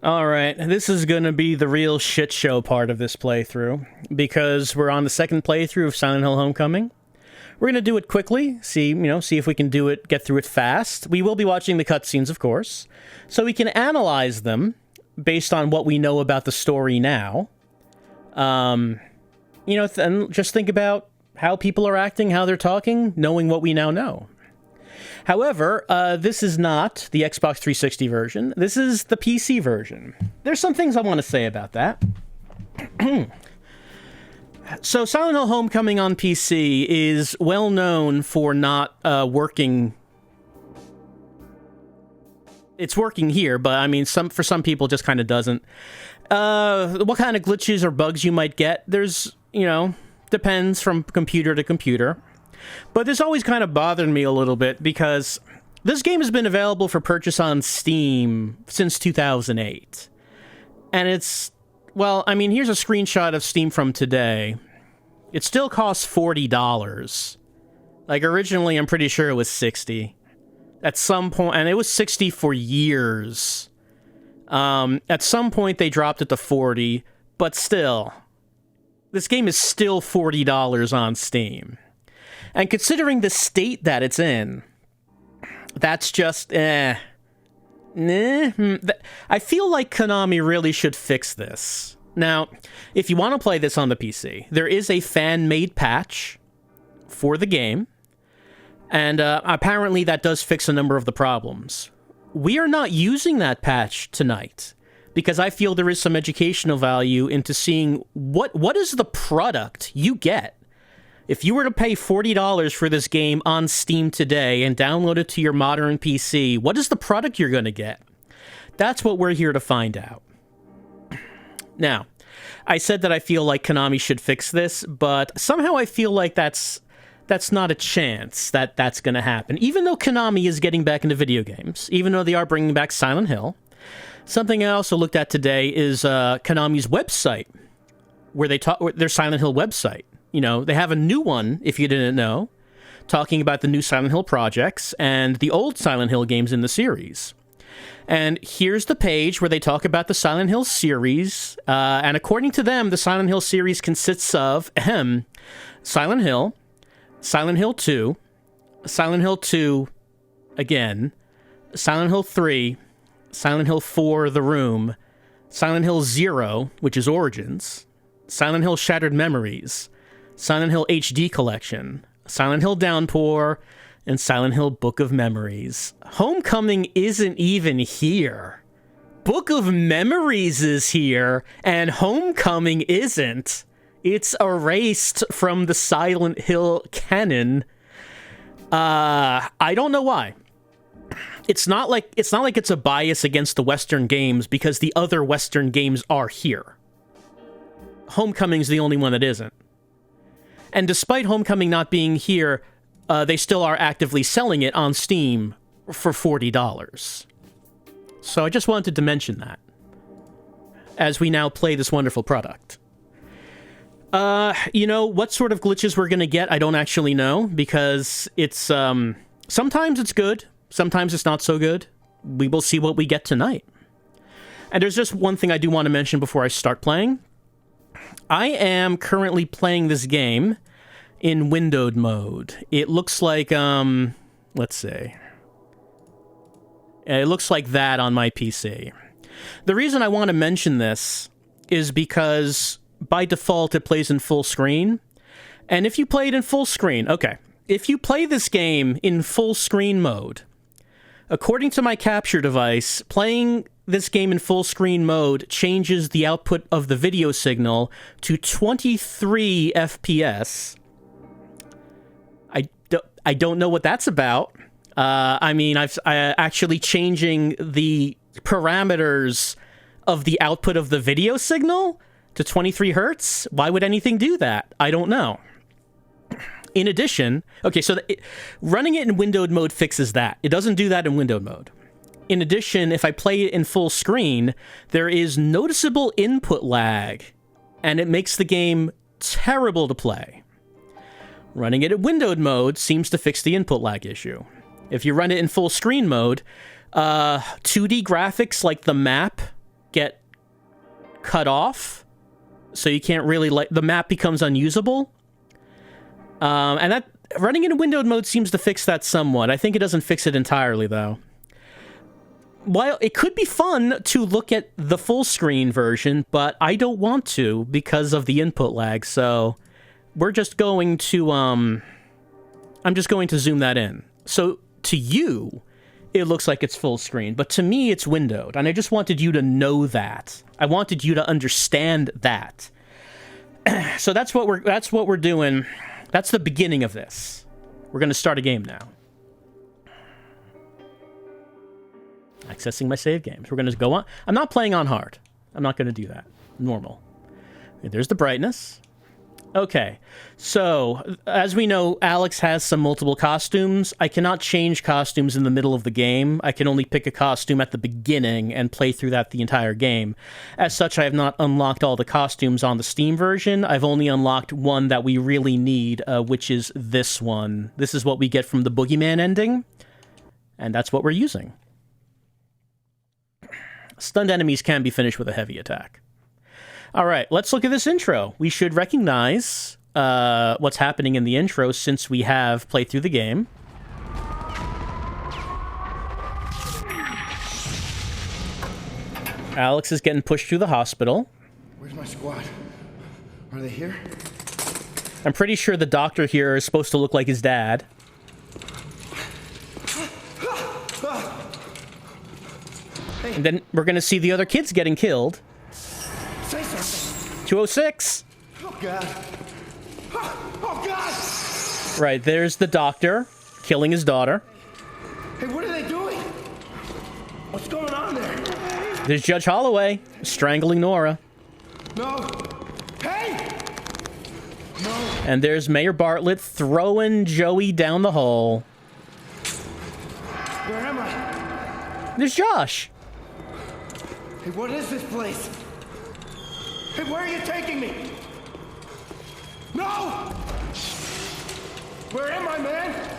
Alright, this is gonna be the real shit show part of this playthrough, because we're on the second playthrough of Silent Hill Homecoming. We're gonna do it quickly, see if we can get through it fast. We will be watching the cutscenes, of course, so we can analyze them based on what we know about the story now. And just think about how people are acting, how they're talking, knowing what we now know. However, this is not the Xbox 360 version. This is the PC version. There's some things I want to say about that. So, Silent Hill Homecoming on PC is well known for not working. It's working here, but I mean, for some people, it just kind of doesn't. What kind of glitches or bugs you might get, there's, depends from computer to computer. But this always kind of bothered me a little bit because this game has been available for purchase on Steam since 2008. And it's, well, I mean, here's a screenshot of Steam from today. It still costs $40. Like, originally, I'm pretty sure it was $60. At some point, and it was $60 for years. At some point, they dropped it to $40, but still, this game is still $40 on Steam. And considering the state that it's in, that's just, I feel like Konami really should fix this. Now, if you want to play this on the PC, there is a fan-made patch for the game, and apparently that does fix a number of the problems. We are not using that patch tonight, because I feel there is some educational value into seeing what is the product you get. If you were to pay $40 for this game on Steam today and download it to your modern PC, what is the product you're going to get? That's what we're here to find out. Now, I said that I feel like Konami should fix this, but somehow I feel like that's not a chance that that's going to happen. Even though Konami is getting back into video games, even though they are bringing back Silent Hill, something I also looked at today is Konami's website, where their Silent Hill website. They have a new one, if you didn't know, talking about the new Silent Hill projects and the old Silent Hill games in the series. And here's the page where they talk about the Silent Hill series. And according to them, the Silent Hill series consists of Silent Hill, Silent Hill 2, Silent Hill 2 again, Silent Hill 3, Silent Hill 4, The Room, Silent Hill 0, which is Origins, Silent Hill Shattered Memories, Silent Hill HD Collection, Silent Hill Downpour, and Silent Hill Book of Memories. Homecoming isn't even here. Book of Memories is here, and Homecoming isn't. It's erased from the Silent Hill canon. I don't know why. It's not like it's a bias against the Western games because the other Western games are here. Homecoming's the only one that isn't. And despite Homecoming not being here, they still are actively selling it on Steam for $40. So I just wanted to mention that as we now play this wonderful product. What sort of glitches we're going to get, I don't actually know, because it's, sometimes it's good, sometimes it's not so good. We will see what we get tonight. And there's just one thing I do want to mention before I start playing. I am currently playing this game in windowed mode. It looks like, let's see. It looks like that on my PC. The reason I want to mention this is because by default it plays in full screen. And if you play it in full screen, okay. If you play this game in full screen mode, according to my capture device, playing this game in full screen mode changes the output of the video signal to 23 FPS. I don't know what that's about. I'm actually changing the parameters of the output of the video signal to 23 hertz. Why would anything do that? I don't know. In addition, okay, so running it in windowed mode fixes that. It doesn't do that in windowed mode. In addition, if I play it in full screen, there is noticeable input lag, and it makes the game terrible to play. Running it in windowed mode seems to fix the input lag issue. If you run it in full screen mode, 2D graphics like the map get cut off, so you can't really, like, the map becomes unusable. And that running in windowed mode seems to fix that somewhat. I think it doesn't fix it entirely, though. While it could be fun to look at the full screen version, but I don't want to because of the input lag, so we're just going to, I'm just going to zoom that in. So, to you, it looks like it's full screen, but to me, it's windowed, and I just wanted you to know that. I wanted you to understand that. So that's what we're doing. That's the beginning of this. We're going to start a game now. Accessing my save games. We're going to go on. I'm not playing on hard. I'm not going to do that. Normal. There's the brightness. Okay. So, as we know, Alex has some multiple costumes. I cannot change costumes in the middle of the game. I can only pick a costume at the beginning and play through that the entire game. As such, I have not unlocked all the costumes on the Steam version. I've only unlocked one that we really need, which is this one. This is what we get from the Bogeyman ending, and that's what we're using. Stunned enemies can be finished with a heavy attack. All right, let's look at this intro. We should recognize what's happening in the intro since we have played through the game. Alex is getting pushed through the hospital. Where's my squad? Are they here? I'm pretty sure the doctor here is supposed to look like his dad. And then we're going to see the other kids getting killed. Say something. 206. Oh, God. Oh, God. Right, there's the doctor killing his daughter. Hey, what are they doing? What's going on there? There's Judge Holloway strangling Nora. No. Hey! No. And there's Mayor Bartlett throwing Joey down the hole. Where am I? There's Josh. Hey, what is this place? Hey, where are you taking me? No! Where am I, man?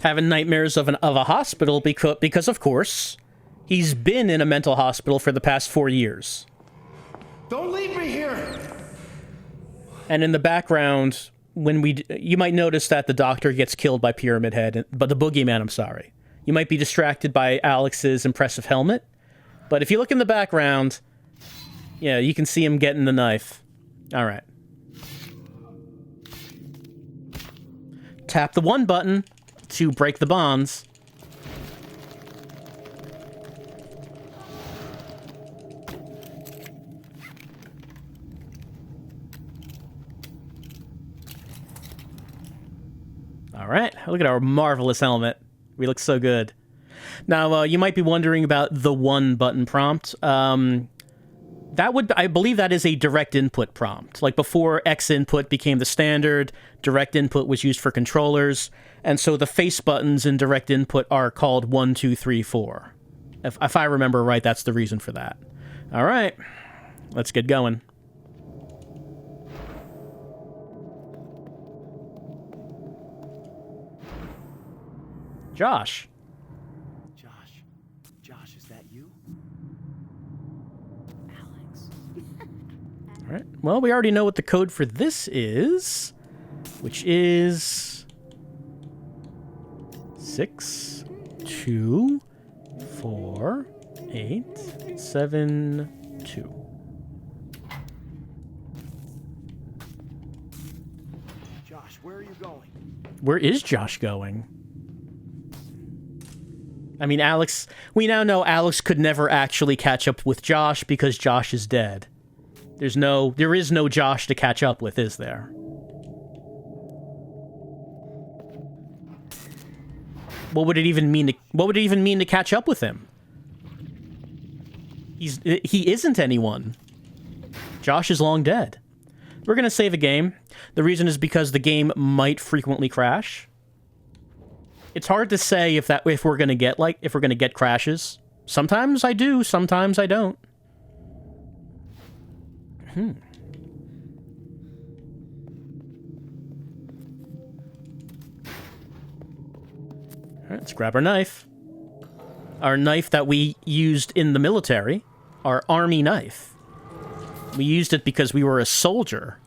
Having nightmares of a hospital because, of course, he's been in a mental hospital for the past 4 years. Don't leave me here! And in the background, you might notice that the doctor gets killed by Pyramid Head, but the Boogeyman, I'm sorry. You might be distracted by Alex's impressive helmet, but if you look in the background, yeah, you can see him getting the knife. All right. Tap the 1 button to break the bonds. All right, look at our marvelous helmet. We look so good. Now, you might be wondering about the 1 button prompt. I believe that is a direct input prompt. Like before X input became the standard, direct input was used for controllers, and so the face buttons in direct input are called 1, 2, 3, 4. If I remember right, that's the reason for that. All right, let's get going. Josh. Josh, is that you? Alex. All right. Well, we already know what the code for this is, which is 6, 2, 4, 8, 7, 2. Josh, where are you going? Where is Josh going? I mean, Alex... We now know Alex could never actually catch up with Josh because Josh is dead. There is no Josh to catch up with, is there? What would it even mean to catch up with him? He isn't anyone. Josh is long dead. We're gonna save a game. The reason is because the game might frequently crash. It's hard to say if we're gonna get crashes. Sometimes I do, sometimes I don't. All right, let's grab our knife. Our knife that we used in the military. Our army knife. We used it because we were a soldier.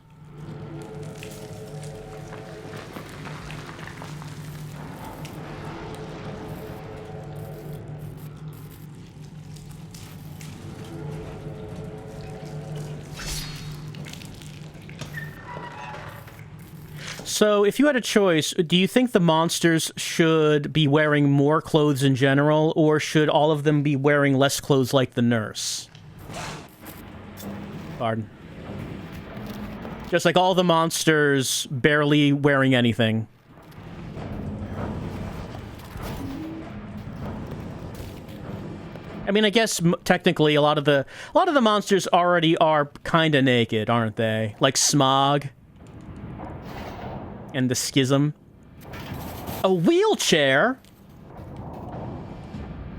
So, if you had a choice, do you think the monsters should be wearing more clothes in general, or should all of them be wearing less clothes like the nurse? Pardon. Just like all the monsters barely wearing anything. I mean, I guess technically a lot of the monsters already are kind of naked, aren't they? Like Smog. And the Schism. A wheelchair?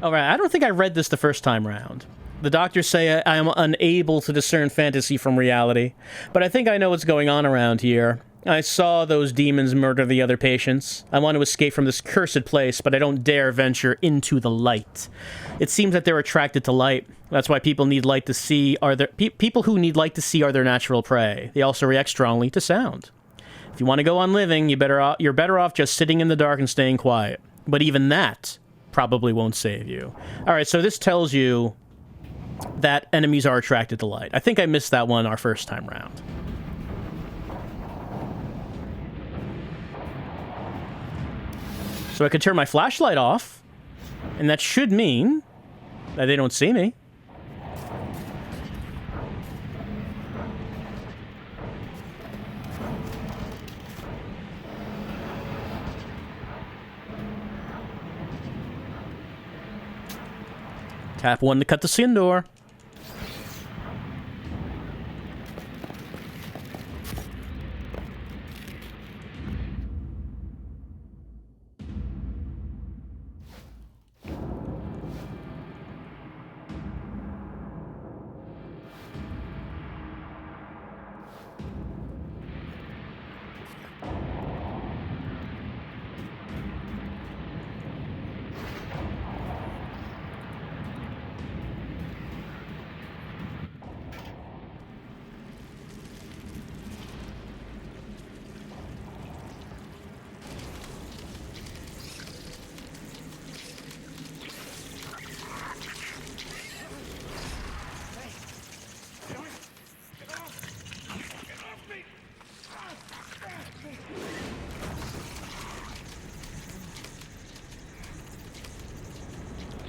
Alright, I don't think I read this the first time round. The doctors say I am unable to discern fantasy from reality, but I think I know what's going on around here. I saw those demons murder the other patients. I want to escape from this cursed place, but I don't dare venture into the light. It seems that they're attracted to light. That's why people need light to see people who need light to see are their natural prey. They also react strongly to sound. If you want to go on living, you're better off just sitting in the dark and staying quiet. But even that probably won't save you. Alright, so this tells you that enemies are attracted to light. I think I missed that one our first time round. So I could turn my flashlight off, and that should mean that they don't see me. Tap 1 to cut the sin door.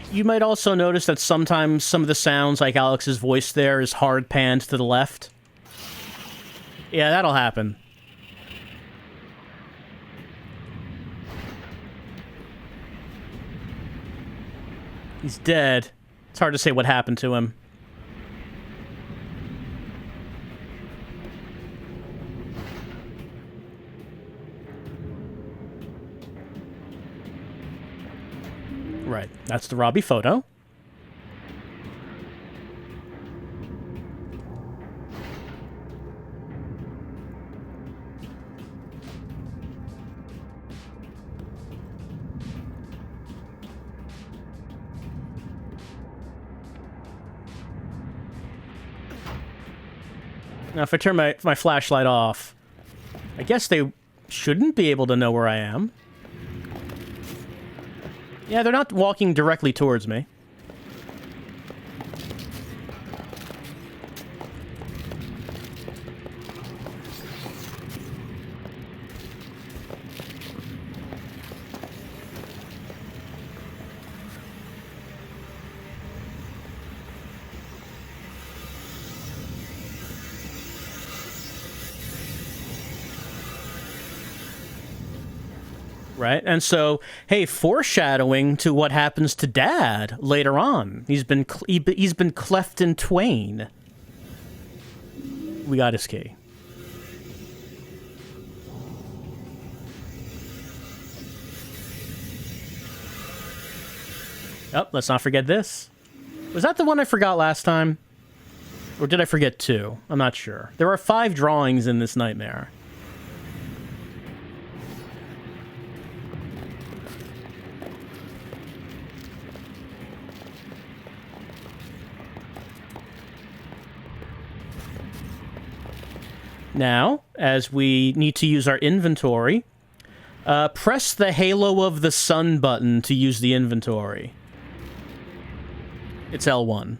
You might also notice that sometimes some of the sounds, like Alex's voice there, is hard panned to the left. Yeah, that'll happen. He's dead. It's hard to say what happened to him. Right, that's the Robbie photo. Now, if I turn my flashlight off, I guess they shouldn't be able to know where I am. Yeah, they're not walking directly towards me. Right? And so, hey, foreshadowing to what happens to Dad later on. He's been cleft in twain. We got his key. Oh, let's not forget this. Was that the one I forgot last time? Or did I forget 2? I'm not sure. There are 5 drawings in this nightmare. Now, as we need to use our inventory, press the Halo of the Sun button to use the inventory. It's L1.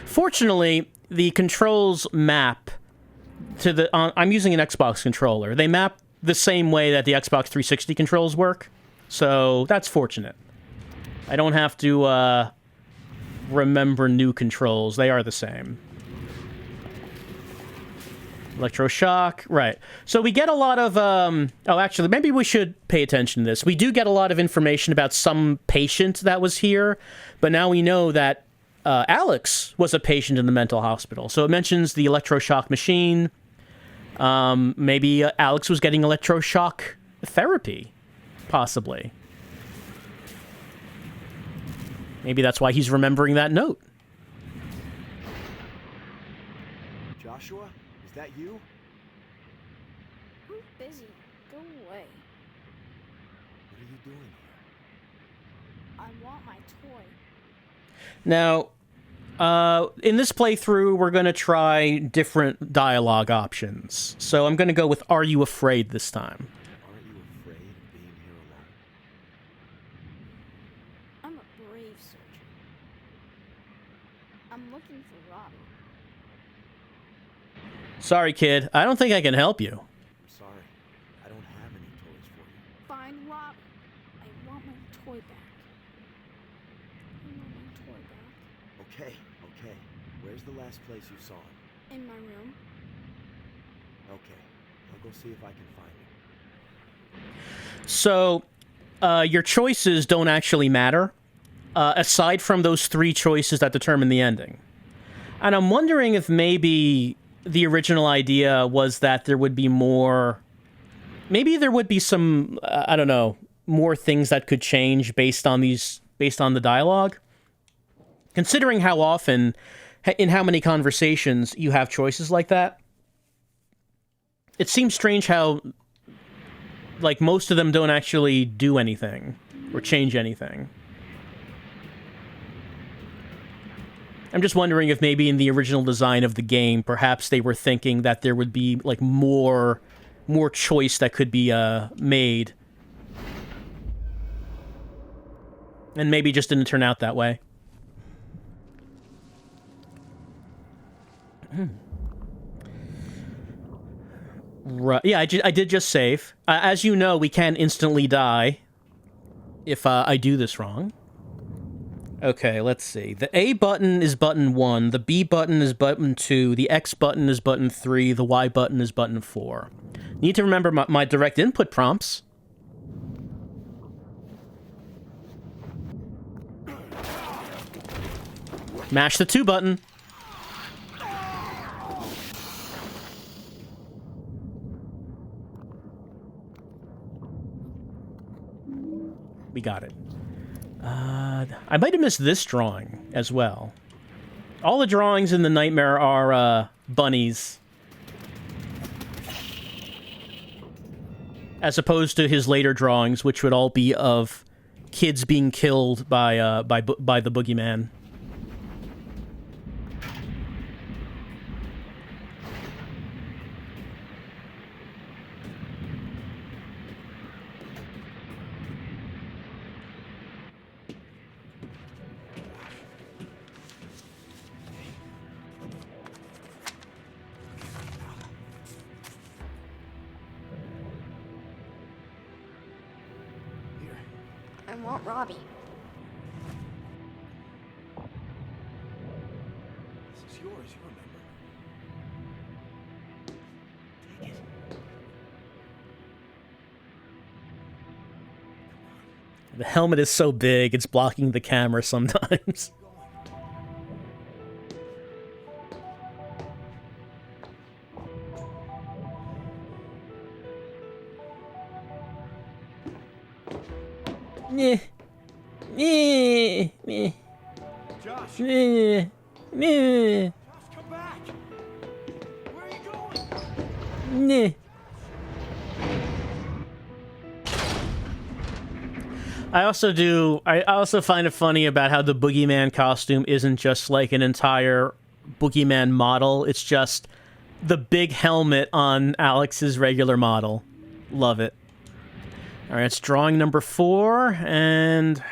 Fortunately, the controls map to the... I'm using an Xbox controller. They map the same way that the Xbox 360 controls work, so that's fortunate. I don't have to remember new controls. They are the same. Electroshock, right. So we get a lot of, oh, actually, maybe we should pay attention to this. We do get a lot of information about some patient that was here, but now we know that Alex was a patient in the mental hospital. So it mentions the electroshock machine. Maybe Alex was getting electroshock therapy, possibly. Maybe that's why he's remembering that note. Joshua, is that you? I'm busy. Go away. What are you doing here? I want my toy. Now, in this playthrough, we're going to try different dialogue options. So I'm going to go with "Are you afraid?" this time. Aren't you afraid of being here alone? I'm a brave soldier. I'm looking for Robbie. Sorry, kid. I don't think I can help you. I'm sorry. I don't have any toys for you. Find Robbie. I want my toy back. I want my toy back. Okay, okay. Where's the last place you saw him? In my room. Okay. I'll go see if I can find him. So, your choices don't actually matter, aside from those 3 choices that determine the ending. And I'm wondering if maybe the original idea was that there would be more... Maybe there would be some, I don't know, more things that could change based on the dialogue. Considering how often, in how many conversations you have choices like that, it seems strange how, like, most of them don't actually do anything or change anything. I'm just wondering if maybe in the original design of the game, perhaps they were thinking that there would be, like, more choice that could be made. And maybe just didn't turn out that way. Right. Yeah, I did just save. As you know, we can instantly die if I do this wrong. Okay, let's see. The A button is button 1, the B button is button 2, the X button is button 3, the Y button is button 4. Need to remember my direct input prompts. Mash the 2 button. We got it. I might have missed this drawing as well. All the drawings in the nightmare are bunnies. As opposed to his later drawings, which would all be of kids being killed by the Bogeyman. I want Robbie. This is yours, you remember. Take it. The helmet is so big, it's blocking the camera sometimes. Josh! Meh. Josh, come back! Where are you going? I also find it funny about how the Boogeyman costume isn't just like an entire Boogeyman model. It's just the big helmet on Alex's regular model. Love it. All right, it's drawing number 4, and...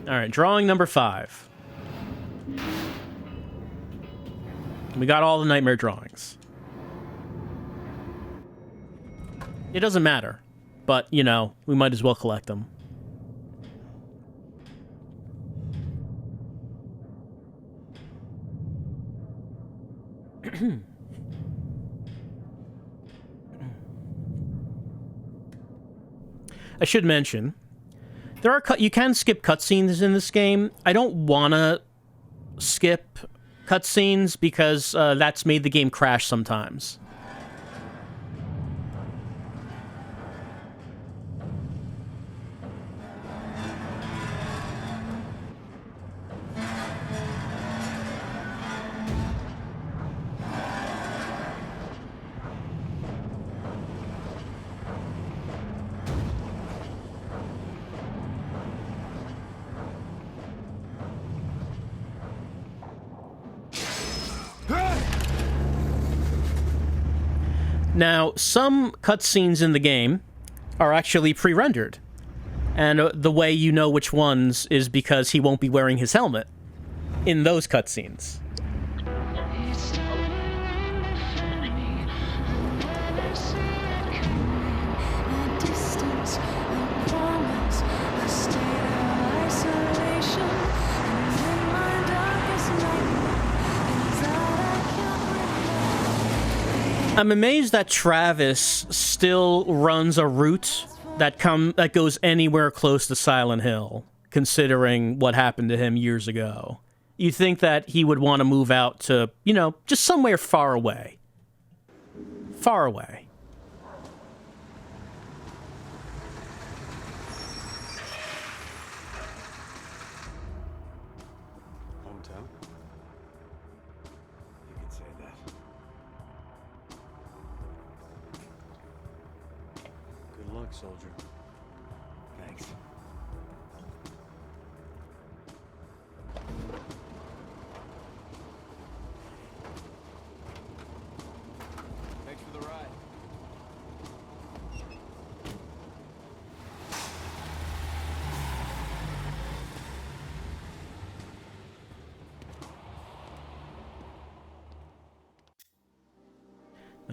All right, drawing number 5. We got all the nightmare drawings. It doesn't matter, but, you know, we might as well collect them. I should mention, there are you can skip cutscenes in this game. I don't want to skip cutscenes because that's made the game crash sometimes. Now, some cutscenes in the game are actually pre-rendered. And the way you know which ones is because he won't be wearing his helmet in those cutscenes. I'm amazed that Travis still runs a route that goes anywhere close to Silent Hill, considering what happened to him years ago. You think that he would want to move out to, you know, just somewhere far away. Far away. Hometown? You could say that. Good luck, soldier. Thanks. Thanks for the ride.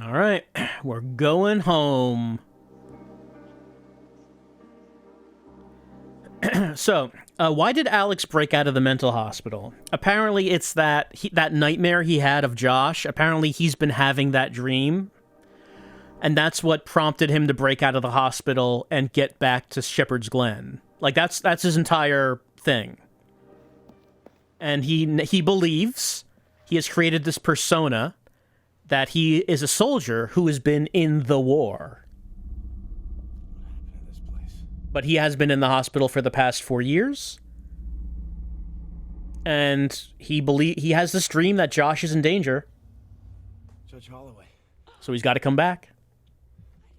All right, we're going home. So, why did Alex break out of the mental hospital? Apparently, it's that nightmare he had of Josh. Apparently, he's been having that dream. And that's what prompted him to break out of the hospital and get back to Shepherd's Glen. Like, that's his entire thing. And he believes he has created this persona that he is a soldier who has been in the war. But he has been in the hospital for the past 4 years. And he has this dream that Josh is in danger. Judge Holloway. So he's got to come back.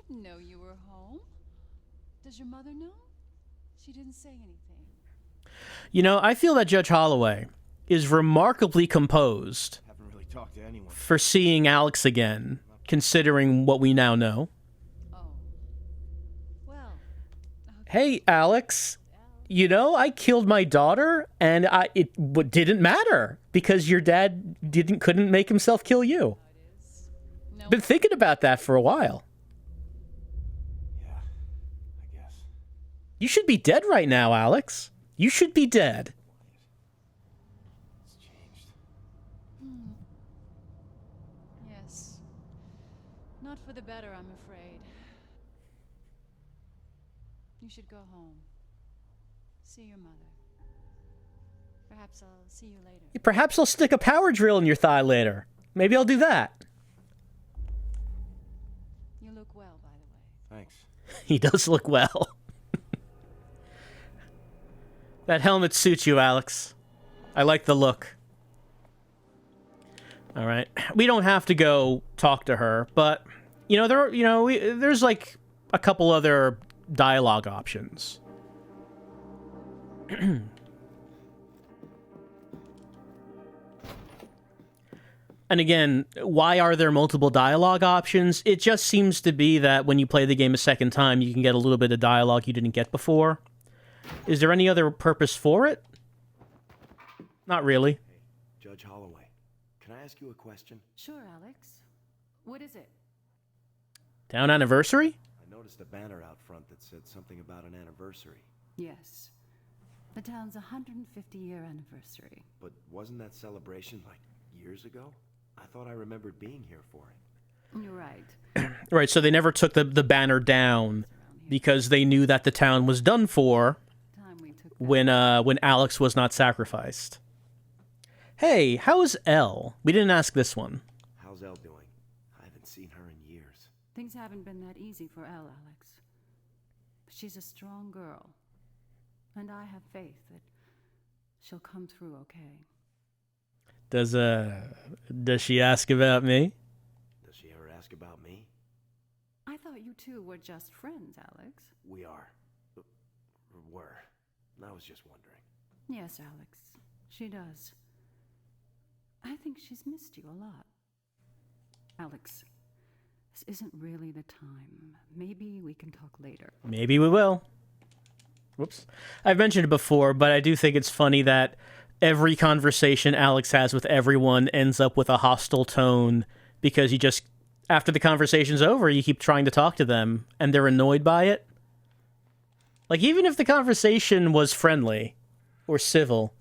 I didn't know you were home. Does your mother know? She didn't say anything. You know, I feel that Judge Holloway is remarkably composed Haven't really talked to anyone. for seeing Alex again, considering what we now know. Oh. Well. Hey, Alex, you know, I killed my daughter, and it didn't matter because your dad couldn't make himself kill you. No. Been thinking about that for a while. Yeah, I guess. You should be dead right now, Alex. You should be dead. It's changed. Yes. Not for the better, I'm afraid. You should go home. See your mother. Perhaps I'll see you later. Perhaps I'll stick a power drill in your thigh later. Maybe I'll do that. You look well, by the way. Thanks. He does look well. That helmet suits you, Alex. I like the look. All right. We don't have to go talk to her, but you know, there's like a couple other dialogue options. And again, why are there multiple dialogue options? It just seems to be that when you play the game a second time, you can get a little bit of dialogue you didn't get before. Is there any other purpose for it? Not really. Hey, Judge Holloway, can I ask you a question? Sure, Alex. What is it? Town anniversary? I noticed a banner out front that said something about an anniversary. Yes. The town's 150-year anniversary. But wasn't that celebration like years ago? I thought I remembered being here for it. You're right. Right, so they never took the banner down because they knew that the town was done for Time we took when Alex was not sacrificed. Hey, how's Elle? We didn't ask this one. How's Elle doing? I haven't seen her in years. Things haven't been that easy for Elle, Alex. But she's a strong girl. And I have faith that she'll come through okay. Does she ask about me? Does she ever ask about me? I thought you two were just friends, Alex. We are. Or were. I was just wondering. Yes, Alex. She does. I think she's missed you a lot. Alex, this isn't really the time. Maybe we can talk later. Maybe we will. Whoops. I've mentioned it before, but I do think it's funny that every conversation Alex has with everyone ends up with a hostile tone because you just, after the conversation's over, you keep trying to talk to them and they're annoyed by it. Like, even if the conversation was friendly or civil,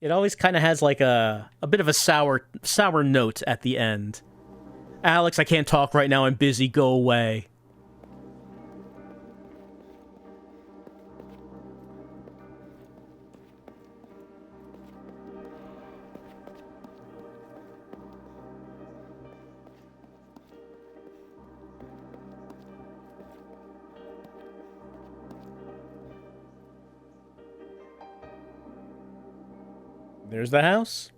it always kind of has like a bit of a sour note at the end. Alex, I can't talk right now. I'm busy. Go away. There's the house.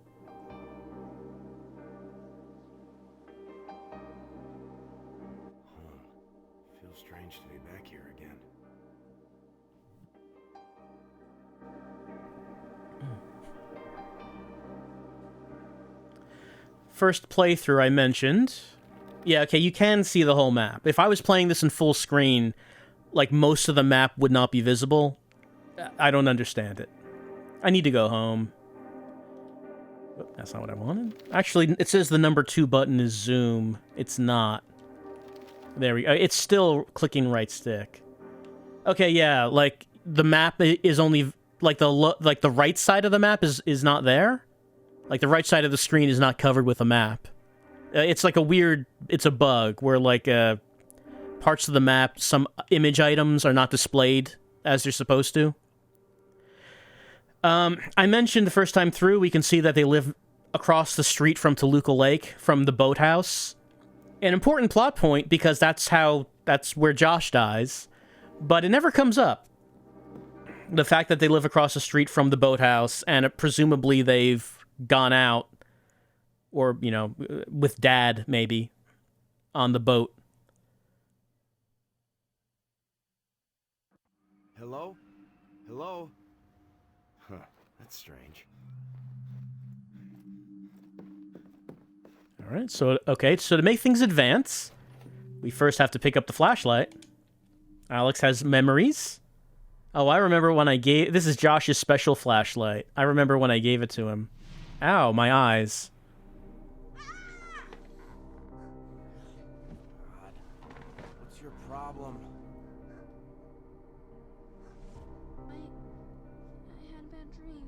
Feels strange to be back here again. First playthrough I mentioned. Yeah, okay, you can see the whole map. If I was playing this in full screen, like, most of the map would not be visible. I don't understand it. I need to go home. Oh, that's not what I wanted. Actually, it says the number 2 button is zoom. It's not. There we go. It's still clicking right stick. Okay, yeah, like, the map is only, like, the right side of the map is not there. Like, the right side of the screen is not covered with a map. It's like a weird, it's a bug where, like, parts of the map, some image items are not displayed as they're supposed to. I mentioned the first time through, we can see that they live across the street from Toluca Lake, from the boathouse. An important plot point, because that's where Josh dies, but it never comes up. The fact that they live across the street from the boathouse, and presumably they've gone out, or, you know, with Dad, maybe, on the boat. Hello? Hello? Huh, that's strange. Alright, so, okay, so to make things advance, we first have to pick up the flashlight. Alex has memories. Oh, I remember when I gave... This is Josh's special flashlight. I remember when I gave it to him. Ow, my eyes. God, what's your problem? I had a bad dream.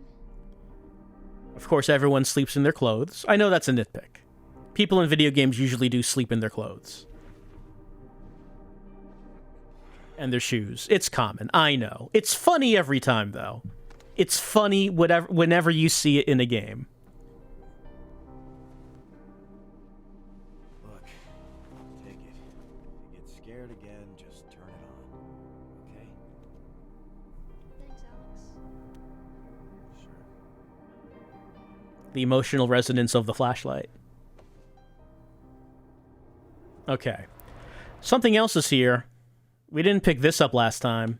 Of course, everyone sleeps in their clothes. I know that's a nitpick. People in video games usually do sleep in their clothes. And their shoes. It's common, I know. It's funny every time, though. It's funny whenever you see it in a game. Look, take it. If you get scared again, just turn it on. Okay? Thanks, Alex. Sure. The emotional resonance of the flashlight. Okay. Something else is here. We didn't pick this up last time.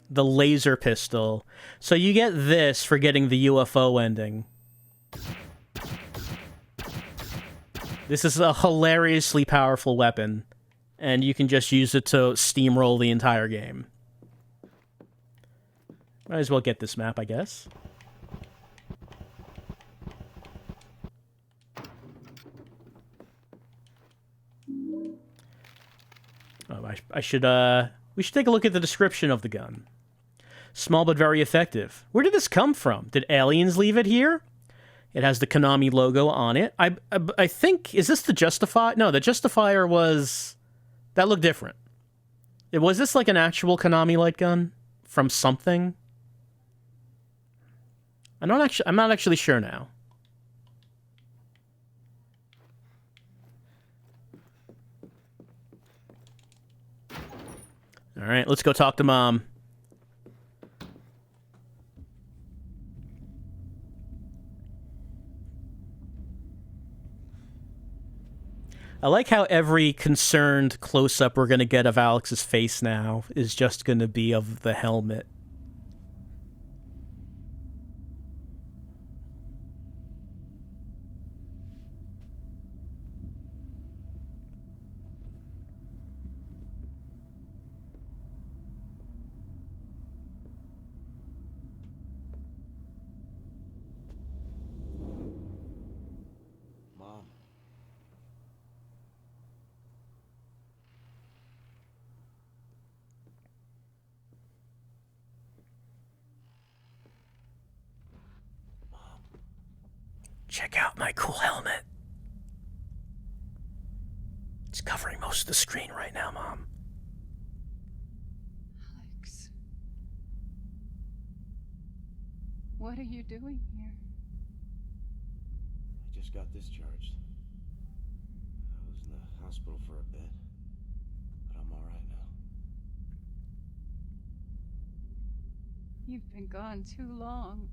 The laser pistol. So you get this for getting the UFO ending. This is a hilariously powerful weapon, and you can just use it to steamroll the entire game. Might as well get this map, I guess. Oh, we should take a look at the description of the gun. Small but very effective. Where did this come from? Did aliens leave it here? It has the Konami logo on it. I think, is this the Justify? No, the Justifier was... That looked different. Was this like an actual Konami light gun from something? I'm not actually sure now. All right, let's go talk to Mom. I like how every concerned close-up we're going to get of Alex's face now is just going to be of the helmet. Check out my cool helmet. It's covering most of the screen right now, Mom. Alex. What are you doing here? I just got discharged. I was in the hospital for a bit, but I'm all right now. You've been gone too long.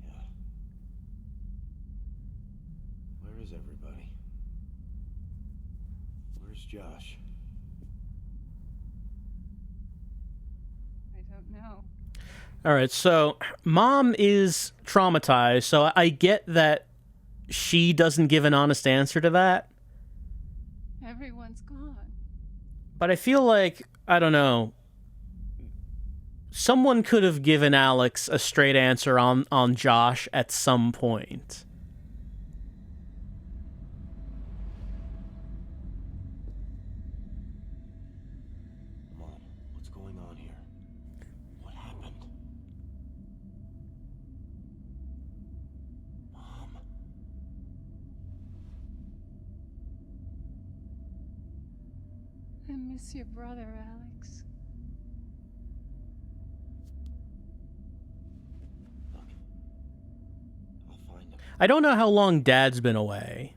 Yeah. Where is everybody? Where's Josh? I don't know. All right, so Mom is traumatized, so I get that she doesn't give an honest answer to that. Everyone's gone. But I feel like, I don't know, someone could have given Alex a straight answer on Josh at some point. Mom, what's going on here? What happened? Mom. I miss your brother, Alex. Look. I'll find him. I don't know how long Dad's been away.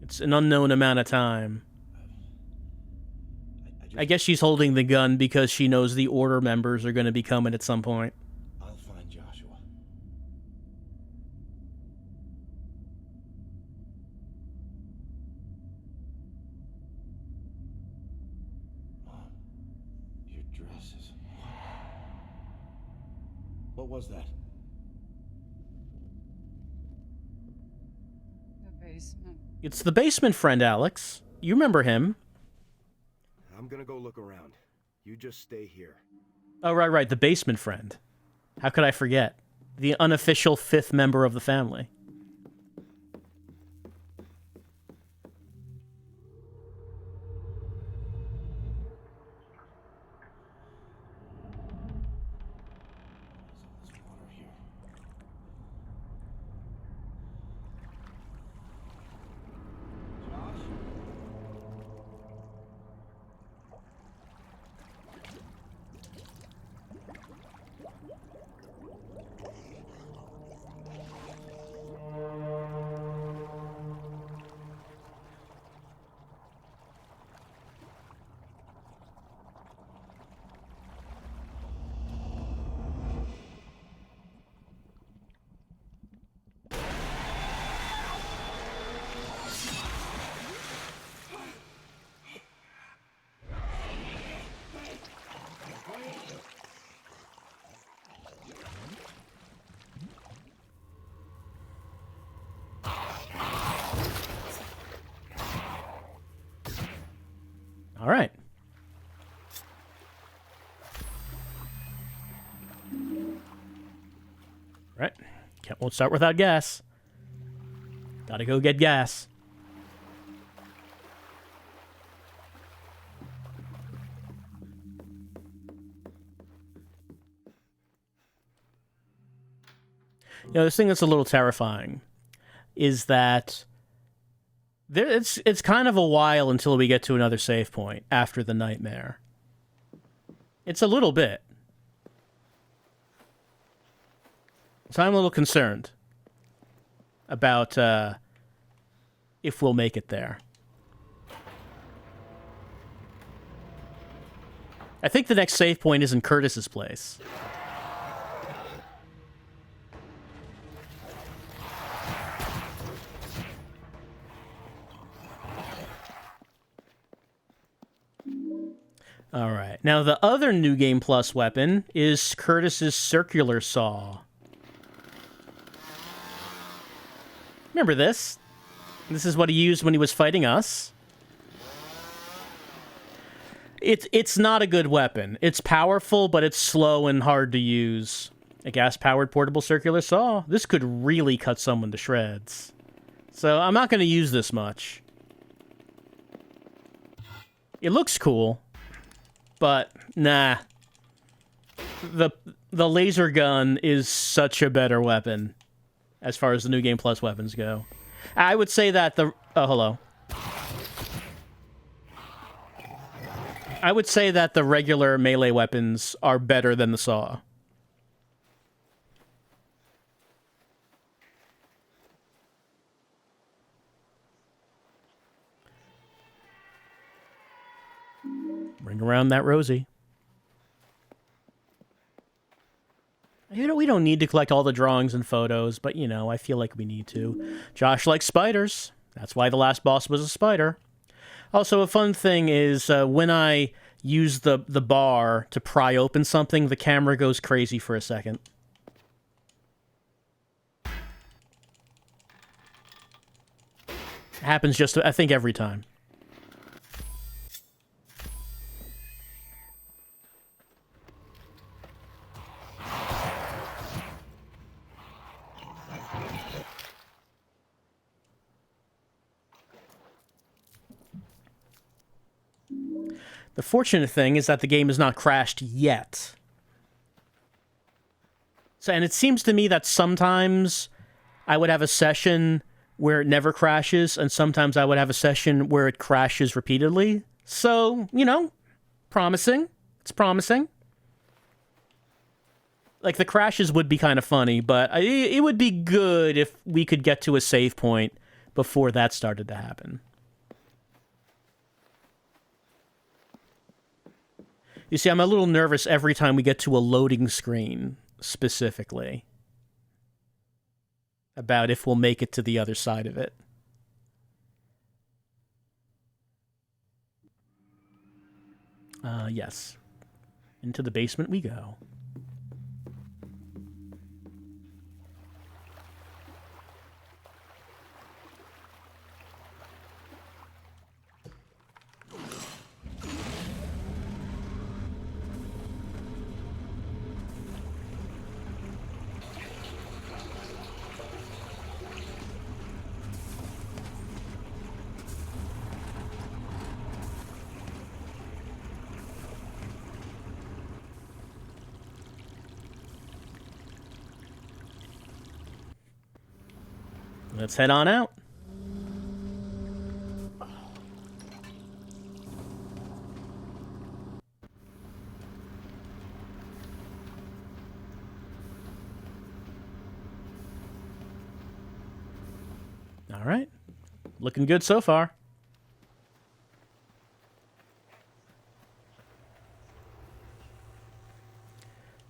It's an unknown amount of time. I guess she's holding the gun because she knows the Order members are going to be coming at some point. I'll find Joshua. Mom, your dress is... What was that? The basement. It's the basement friend, Alex. You remember him. I'm gonna go look around. You just stay here. Oh, right, the basement friend. How could I forget? The unofficial fifth member of the family. There's water here. Josh? All right. Right. Won't start without gas. Gotta go get gas. You know, this thing that's a little terrifying is that it's kind of a while until we get to another save point after the nightmare. It's a little bit. So I'm a little concerned about if we'll make it there. I think the next save point is in Curtis's place. All right. Now, the other New Game Plus weapon is Curtis's circular saw. Remember this? This is what he used when he was fighting us. It's not a good weapon. It's powerful, but it's slow and hard to use. A gas-powered portable circular saw. This could really cut someone to shreds. So I'm not going to use this much. It looks cool, but nah. The laser gun is such a better weapon as far as the New Game Plus weapons go. I would say that the... Oh, hello. I would say that the regular melee weapons are better than the saw. Bring around that Rosie. You know, we don't need to collect all the drawings and photos, but, you know, I feel like we need to. Josh likes spiders. That's why the last boss was a spider. Also, a fun thing is when I use the bar to pry open something, the camera goes crazy for a second. It happens just, I think, every time. The fortunate thing is that the game has not crashed yet. So, and it seems to me that sometimes I would have a session where it never crashes, and sometimes I would have a session where it crashes repeatedly. So, you know, promising. It's promising. Like, the crashes would be kind of funny, but it would be good if we could get to a save point before that started to happen. You see, I'm a little nervous every time we get to a loading screen, specifically, about if we'll make it to the other side of it. Yes. Into the basement we go. Let's head on out. All right. Looking good so far.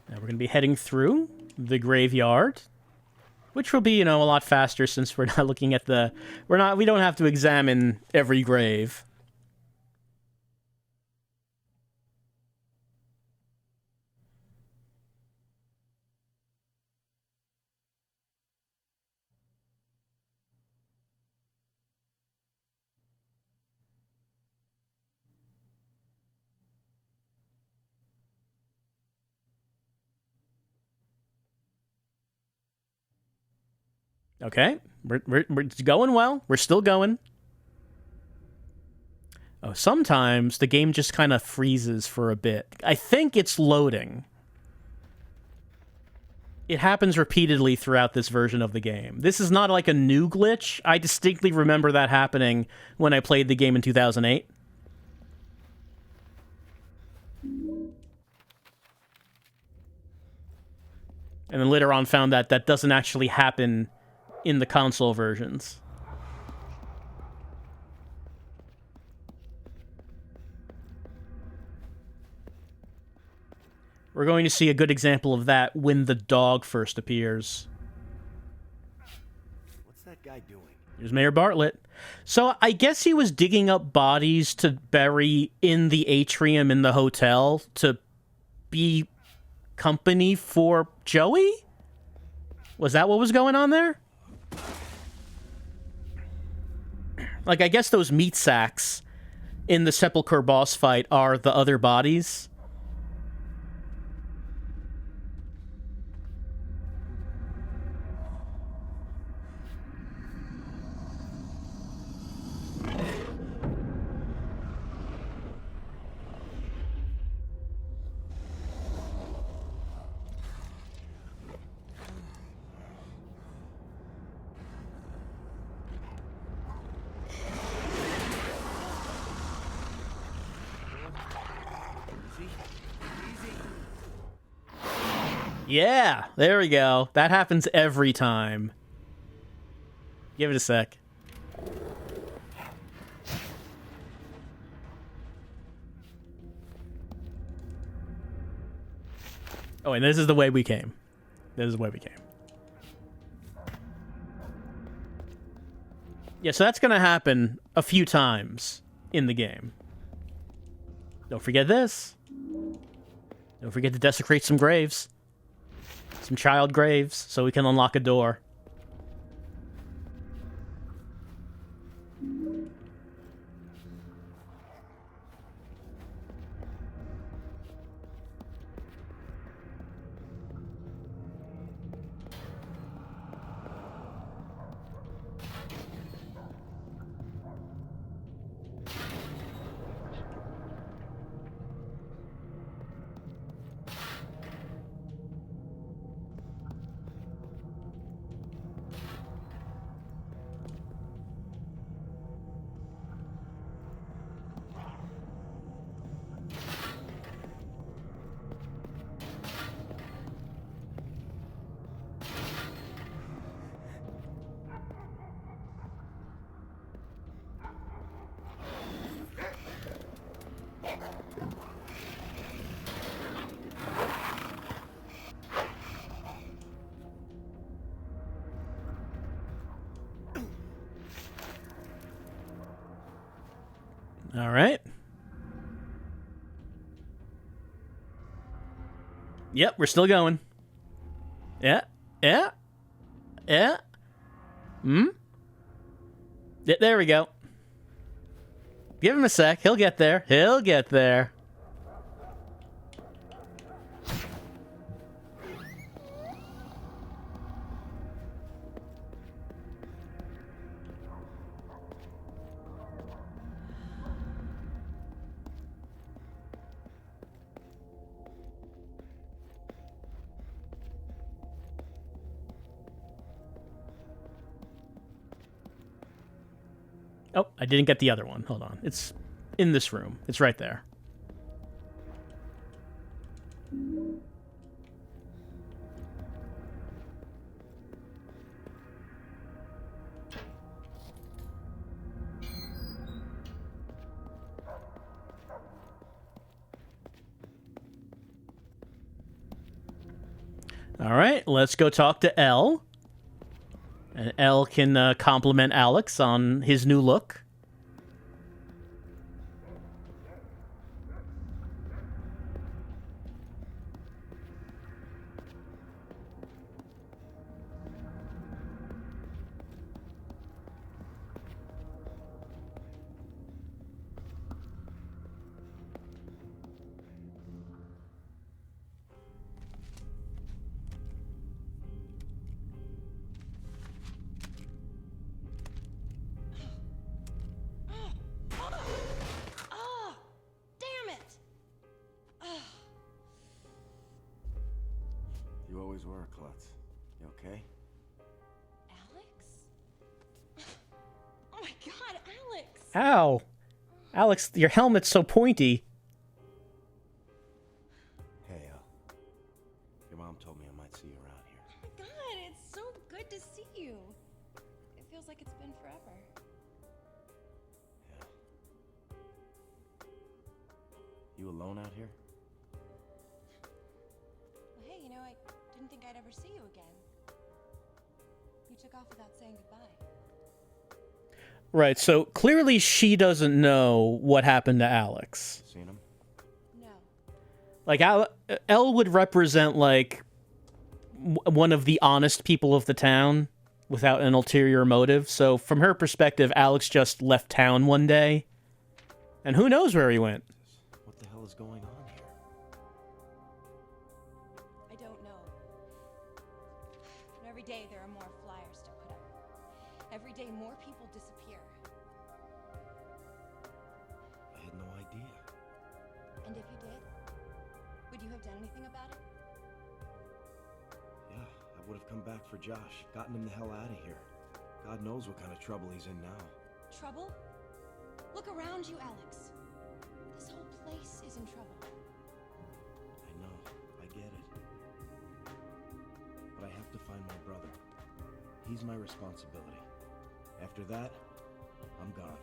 Now we're going to be heading through the graveyard. Which will be, you know, a lot faster since we're not looking at the... We don't have to examine every grave. Okay, we're it's going well. We're still going. Oh, sometimes the game just kind of freezes for a bit. I think it's loading. It happens repeatedly throughout this version of the game. This is not like a new glitch. I distinctly remember that happening when I played the game in 2008. And then later on found that that doesn't actually happen in the console versions. We're going to see a good example of that when the dog first appears. What's that guy doing? Here's Mayor Bartlett. So I guess he was digging up bodies to bury in the atrium in the hotel to be company for Joey? Was that what was going on there? Like, I guess those meat sacks in the Sepulchre boss fight are the other bodies. Yeah, there we go. That happens every time. Give it a sec. Oh, and this is the way we came. This is the way we came. Yeah, so that's going to happen a few times in the game. Don't forget this. Don't forget to desecrate some graves. Some child graves, so we can unlock a door. All right. Yep, we're still going. Yeah. Yeah. Yeah. There we go. Give him a sec. He'll get there. He'll get there. Oh, I didn't get the other one. Hold on. It's in this room. It's right there. All right, let's go talk to Elle. And Elle can compliment Alex on his new look. always were, Klutz. You okay? Alex? Oh my god, Alex! Ow! Alex, your helmet's so pointy. Hey, Elle. Your mom told me I might see you around here. Oh my god, it's so good to see you. It feels like it's been forever. Yeah. You alone out here? Well, hey, you know, I didn't think I'd ever see you again. You took off without saying goodbye. Right, so clearly she doesn't know what happened to Alex. Seen him? No. Like, Elle would represent, like, one of the honest people of the town without an ulterior motive. So from her perspective, Alex just left town one day. And who knows where he went? What the hell is going on here? I don't know. But every day there are more flyers to put up. Every day more people disappear. I had no idea. And if you did, would you have done anything about it? Yeah, I would have come back for Josh, gotten him the hell out of here. God knows what kind of trouble he's in now. Trouble? Look around you, Alex. This whole place is in trouble. I know, I get it. But I have to find my brother. He's my responsibility. After that, I'm gone.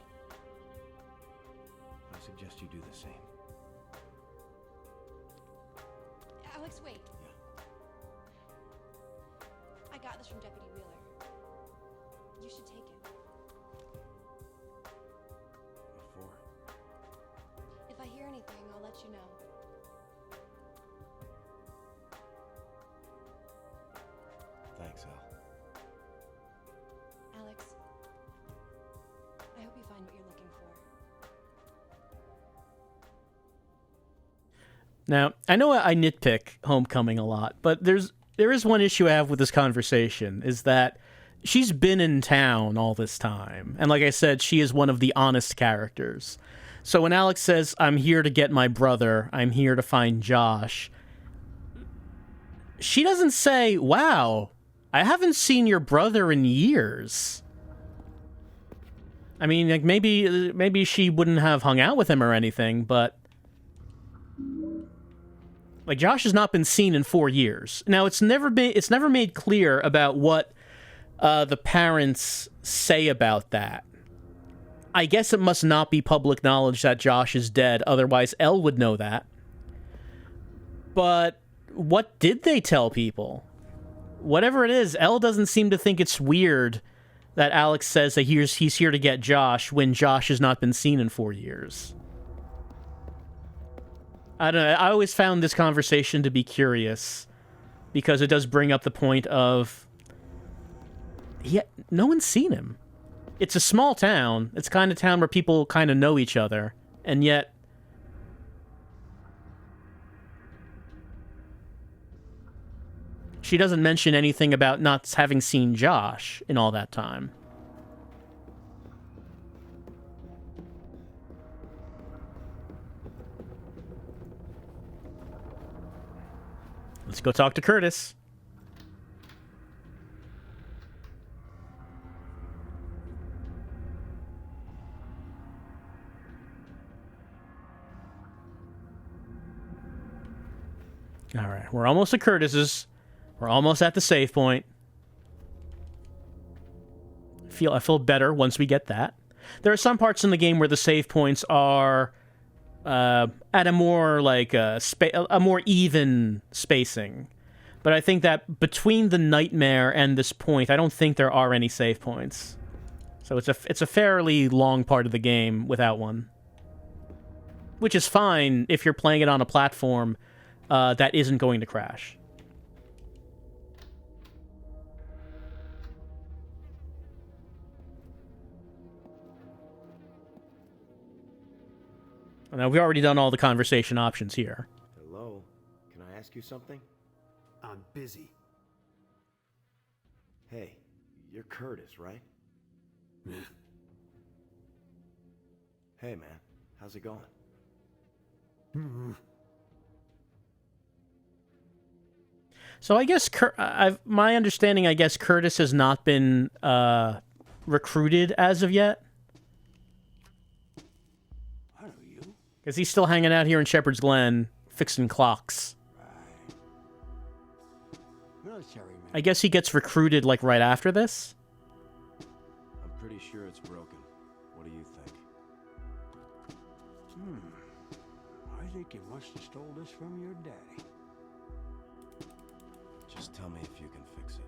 I suggest you do the same. Alex, wait. Yeah. I got this from Deputy Wheeler. You should take it. What for? If I hear anything, I'll let you know. Thanks, Elle. Alex, I hope you find what you're looking for. Now, I know I nitpick Homecoming a lot, but there is one issue I have with this conversation, is that she's been in town all this time. And like I said, she is one of the honest characters. So when Alex says, I'm here to get my brother, I'm here to find Josh, she doesn't say, wow, I haven't seen your brother in years. I mean, like maybe she wouldn't have hung out with him or anything, but like Josh has not been seen in 4 years. Now it's never made clear about what the parents say about that. I guess it must not be public knowledge that Josh is dead, otherwise Elle would know that. But what did they tell people? Whatever it is, Elle doesn't seem to think it's weird that Alex says that he's here to get Josh when Josh has not been seen in 4 years. I don't know. I always found this conversation to be curious because it does bring up the point of no one's seen him. It's a small town. It's kind of town where people kind of know each other, and yet she doesn't mention anything about not having seen Josh in all that time. Let's go talk to Curtis. All right, we're almost at Curtis's. We're almost at the save point. I feel better once we get that. There are some parts in the game where the save points are at a more like a more even spacing. But I think that between the nightmare and this point, I don't think there are any save points. So it's a fairly long part of the game without one, which is fine if you're playing it on a platform that isn't going to crash. Now, we've already done all the conversation options here. Hello? Can I ask you something? I'm busy. Hey, you're Curtis, right? Hey, man. How's it going? So I guess my understanding, I guess Curtis has not been recruited as of yet. I know you. Because he's still hanging out here in Shepherd's Glen, fixing clocks. Military man. I guess he gets recruited, like, right after this? I'm pretty sure it's broken. What do you think? I think you must have stole this from your daddy. Just tell me if you can fix it.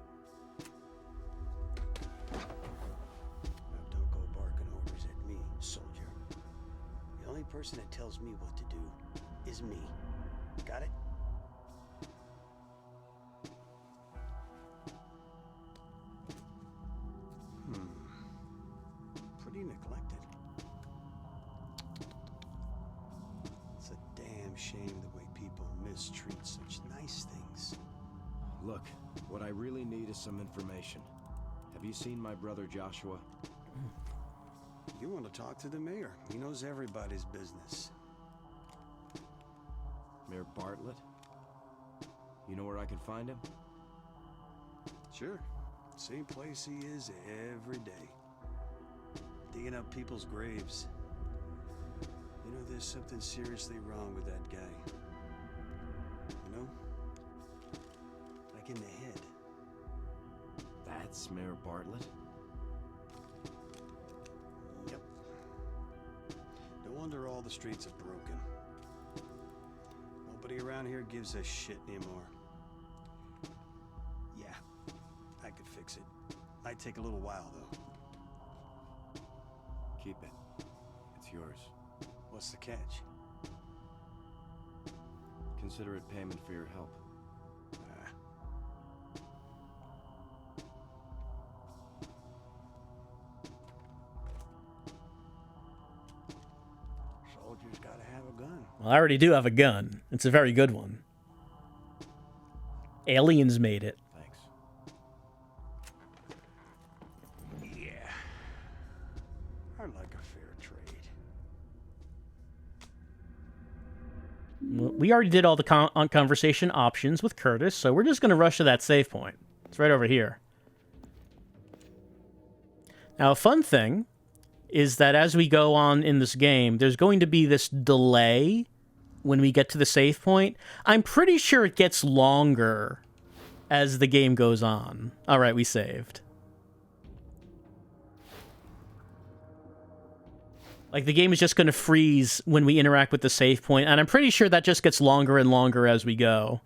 Now don't go barking orders at me, soldier. The only person that tells me what to do is me. Got it? Pretty neglected. It's a damn shame the way people mistreat such nice things. Look, what I really need is some information. Have you seen my brother Joshua? You want to talk to the mayor. He knows everybody's business. Mayor Bartlett? You know where I can find him? Sure. Same place he is every day. Digging up people's graves. You know, there's something seriously wrong with that guy. You know? Like in the head. That's Mayor Bartlett? Yep. No wonder all the streets are broken. Nobody around here gives a shit anymore. Yeah, I could fix it. Might take a little while, though. Keep it. It's yours. What's the catch? Consider it payment for your help. Soldiers gotta have a gun. Well, I already do have a gun. It's a very good one. Aliens made it. Thanks. Yeah. I like a fair trade. Well, we already did all the conversation options with Curtis, so we're just going to rush to that save point. It's right over here. Now, a fun thing is that as we go on in this game, there's going to be this delay when we get to the save point. I'm pretty sure it gets longer as the game goes on. All right, we saved. Like, the game is just going to freeze when we interact with the save point, and I'm pretty sure that just gets longer and longer as we go.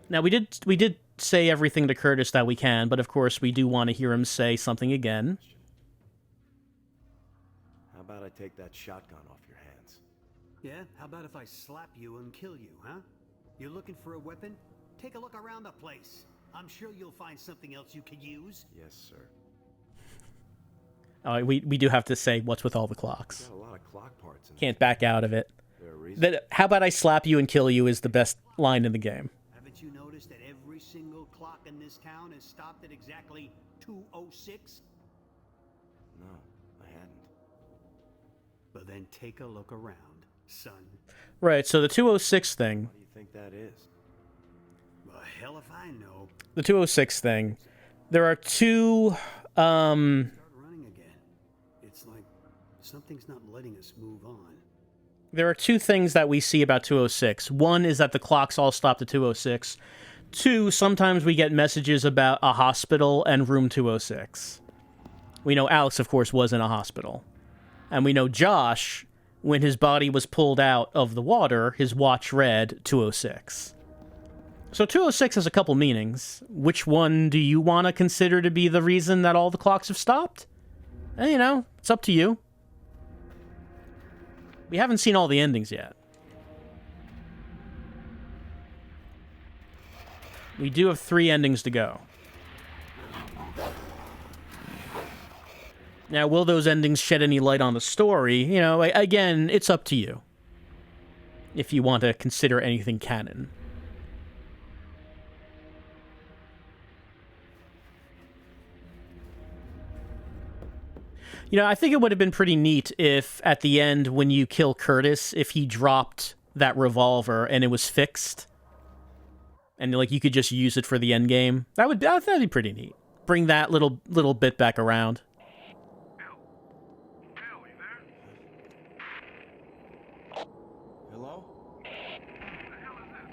Now, we did say everything to Curtis that we can, but of course we do want to hear him say something again. How about I take that shotgun off your hands? Yeah? How about if I slap you and kill you, huh? You looking for a weapon? Take a look around the place. I'm sure you'll find something else you could use. Yes, sir. We do have to say what's with all the clocks. Got a lot of clock parts in Can't back out of it. there. A reason? How about I slap you and kill you is the best line in the game. Haven't you noticed that every single clock in this town is stopped at exactly 2:06? No, I hadn't. But then take a look around, son. Right, so the 206 thing, What do you think that is? Well, hell if I know. the 206 thing, there are two, Start running again. It's like something's not letting us move on. there are two things that we see about 206. One is that the clocks all stop at 206. Two, sometimes we get messages about a hospital and room 206. We know Alex, of course, was in a hospital. And we know Josh, when his body was pulled out of the water, his watch read 206. So 206 has a couple meanings. Which one do you want to consider to be the reason that all the clocks have stopped? You know, it's up to you. We haven't seen all the endings yet. We do have 3 endings to go. Now, will those endings shed any light on the story? You know, again, it's up to you. If you want to consider anything canon. You know, I think it would have been pretty neat if, at the end, when you kill Curtis, if he dropped that revolver and it was fixed. and like you could just use it for the end game. That'd be pretty neat. Bring that little bit back around. Elle, you there? Hello? Who the hell is this?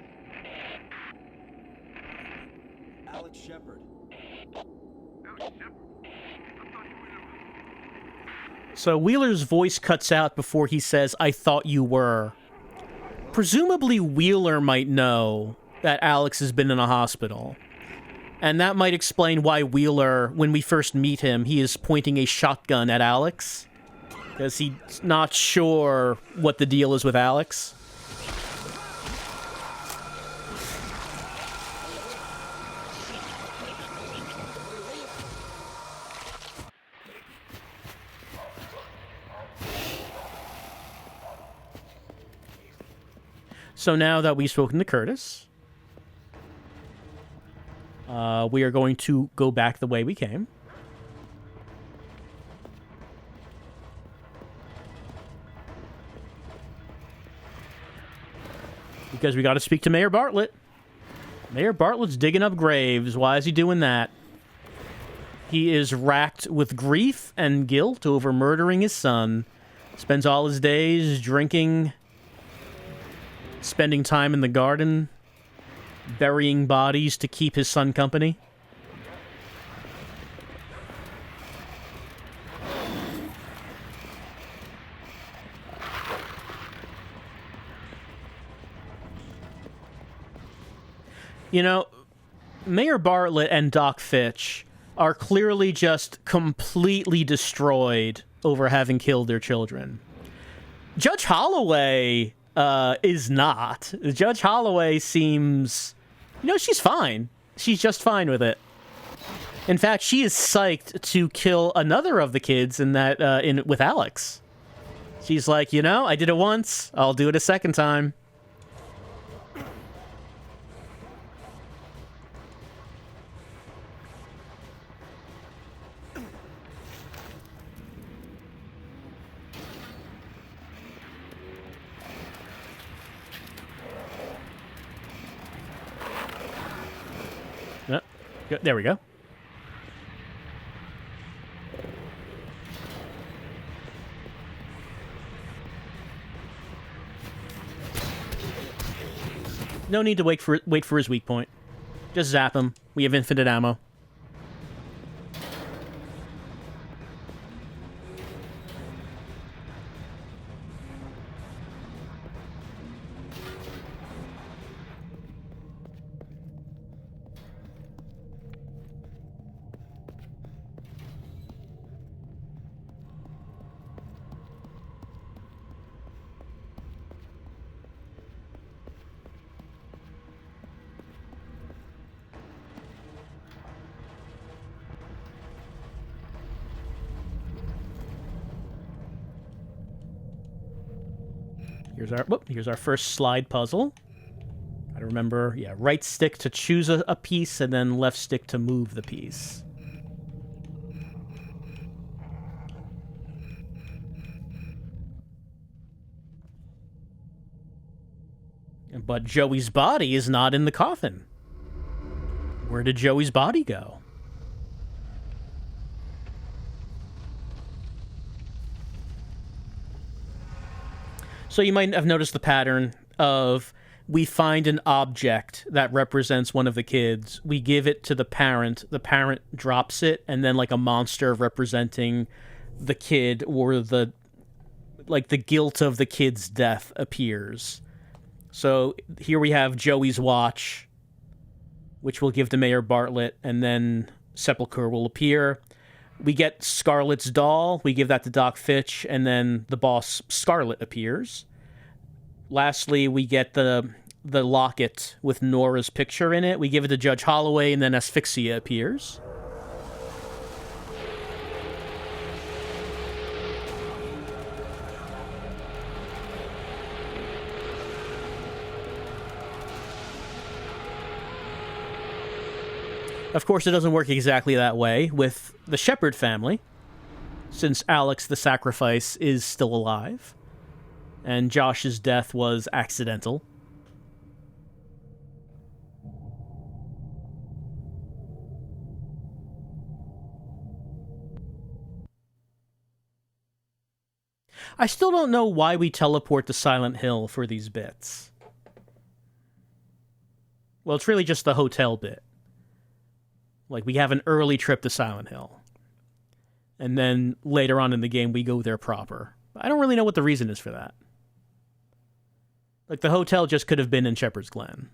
Alex Shepard. Alex Shepard? I thought you were there. So Wheeler's voice cuts out before he says, "I thought you were." Presumably Wheeler might know that Alex has been in a hospital. And that might explain why Wheeler, when we first meet him, he is pointing a shotgun at Alex. Because he's not sure what the deal is with Alex. So now that we've spoken to Curtis, we are going to go back the way we came. Because we got to speak to Mayor Bartlett. Mayor Bartlett's digging up graves. Why is he doing that? He is racked with grief and guilt over murdering his son. Spends all his days drinking, spending time in the garden, burying bodies to keep his son company. You know, Mayor Bartlett and Doc Fitch are clearly just completely destroyed over having killed their children. Judge Holloway is not. Judge Holloway seems... You know, she's fine. She's just fine with it. In fact, she is psyched to kill another of the kids in that with Alex. She's like, you know, I did it once. I'll do it a second time. There we go. No need to wait for his weak point. Just zap him. We have infinite ammo. Here's our first slide puzzle. Gotta remember, yeah, right stick to choose a piece, and then left stick to move the piece. But Joey's body is not in the coffin. Where did Joey's body go? So you might have noticed the pattern of we find an object that represents one of the kids. We give it to the parent drops it, and then like a monster representing the kid or the guilt of the kid's death appears. So here we have Joey's watch, which we'll give to Mayor Bartlett, and then Sepulchre will appear. We get Scarlett's doll. We give that to Doc Fitch, and then the boss Scarlett appears. Lastly, we get the locket with Nora's picture in it. We give it to Judge Holloway, and then Asphyxia appears. Of course, it doesn't work exactly that way with the Shepard family, since Alex the Sacrifice is still alive, and Josh's death was accidental. I still don't know why we teleport to Silent Hill for these bits. Well, it's really just the hotel bit. Like, we have an early trip to Silent Hill. And then later on in the game, we go there proper. I don't really know what the reason is for that. Like, the hotel just could have been in Shepherd's Glen.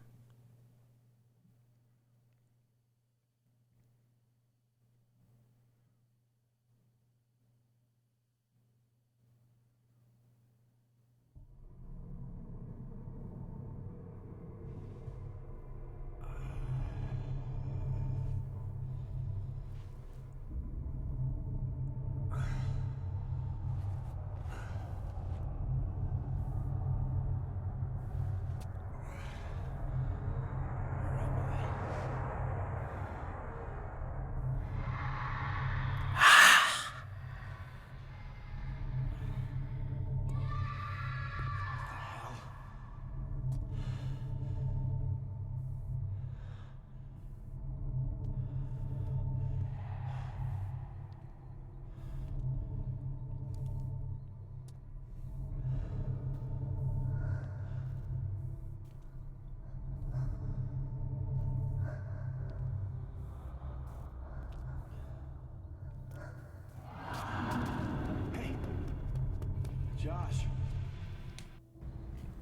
Josh.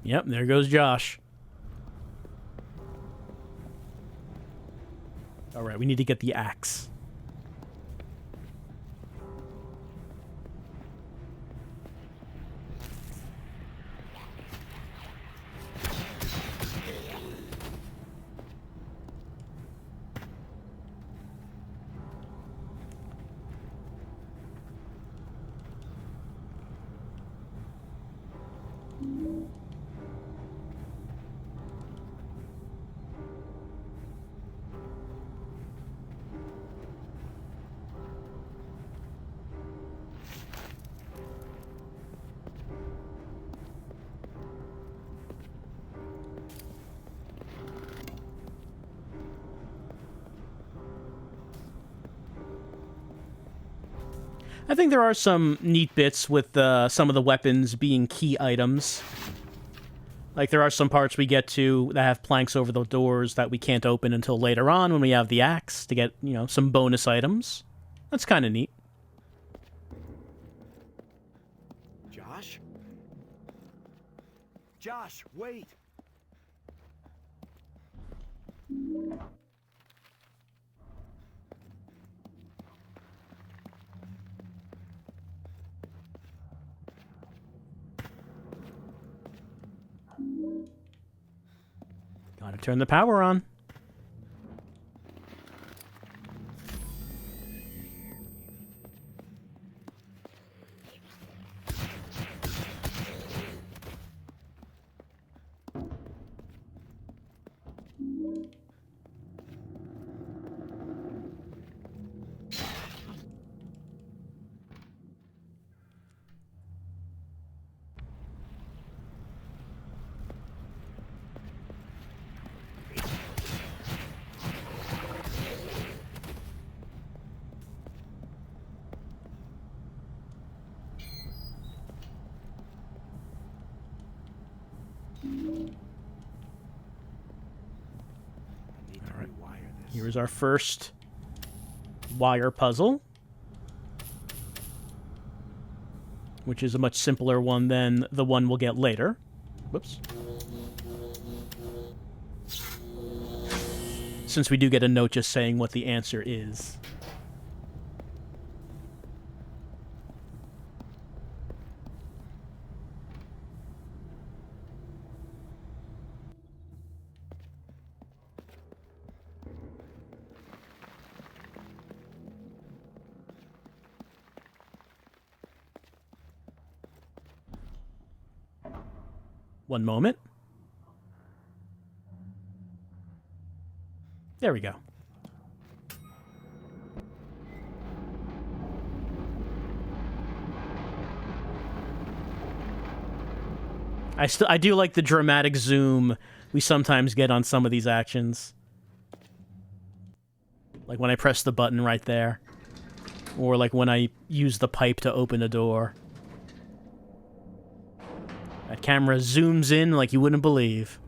Yep, there goes Josh. Alright, we need to get the axe. I think there are some neat bits with some of the weapons being key items. Like, there are some parts we get to that have planks over the doors that we can't open until later on when we have the axe to get, you know, some bonus items. That's kind of neat. Josh? Josh, wait! Gotta turn the power on. Here's our first wire puzzle, which is a much simpler one than the one we'll get later. Whoops. Since we do get a note just saying what the answer is. One moment. There we go. I do like the dramatic zoom we sometimes get on some of these actions. Like when I press the button right there. Or like when I use the pipe to open a door. That camera zooms in like you wouldn't believe.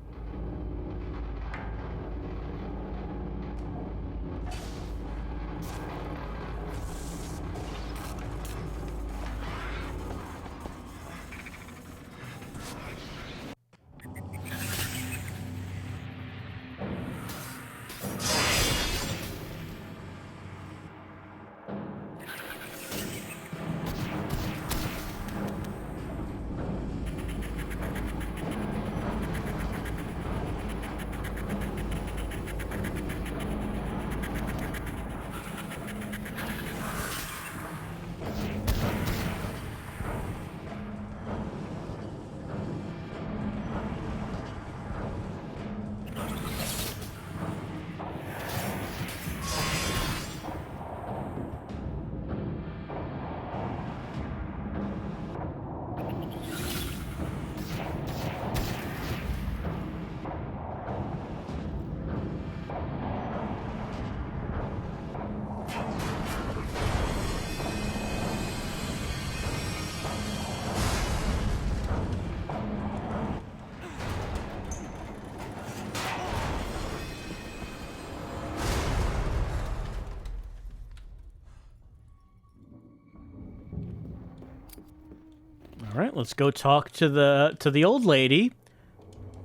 All right, let's go talk to the old lady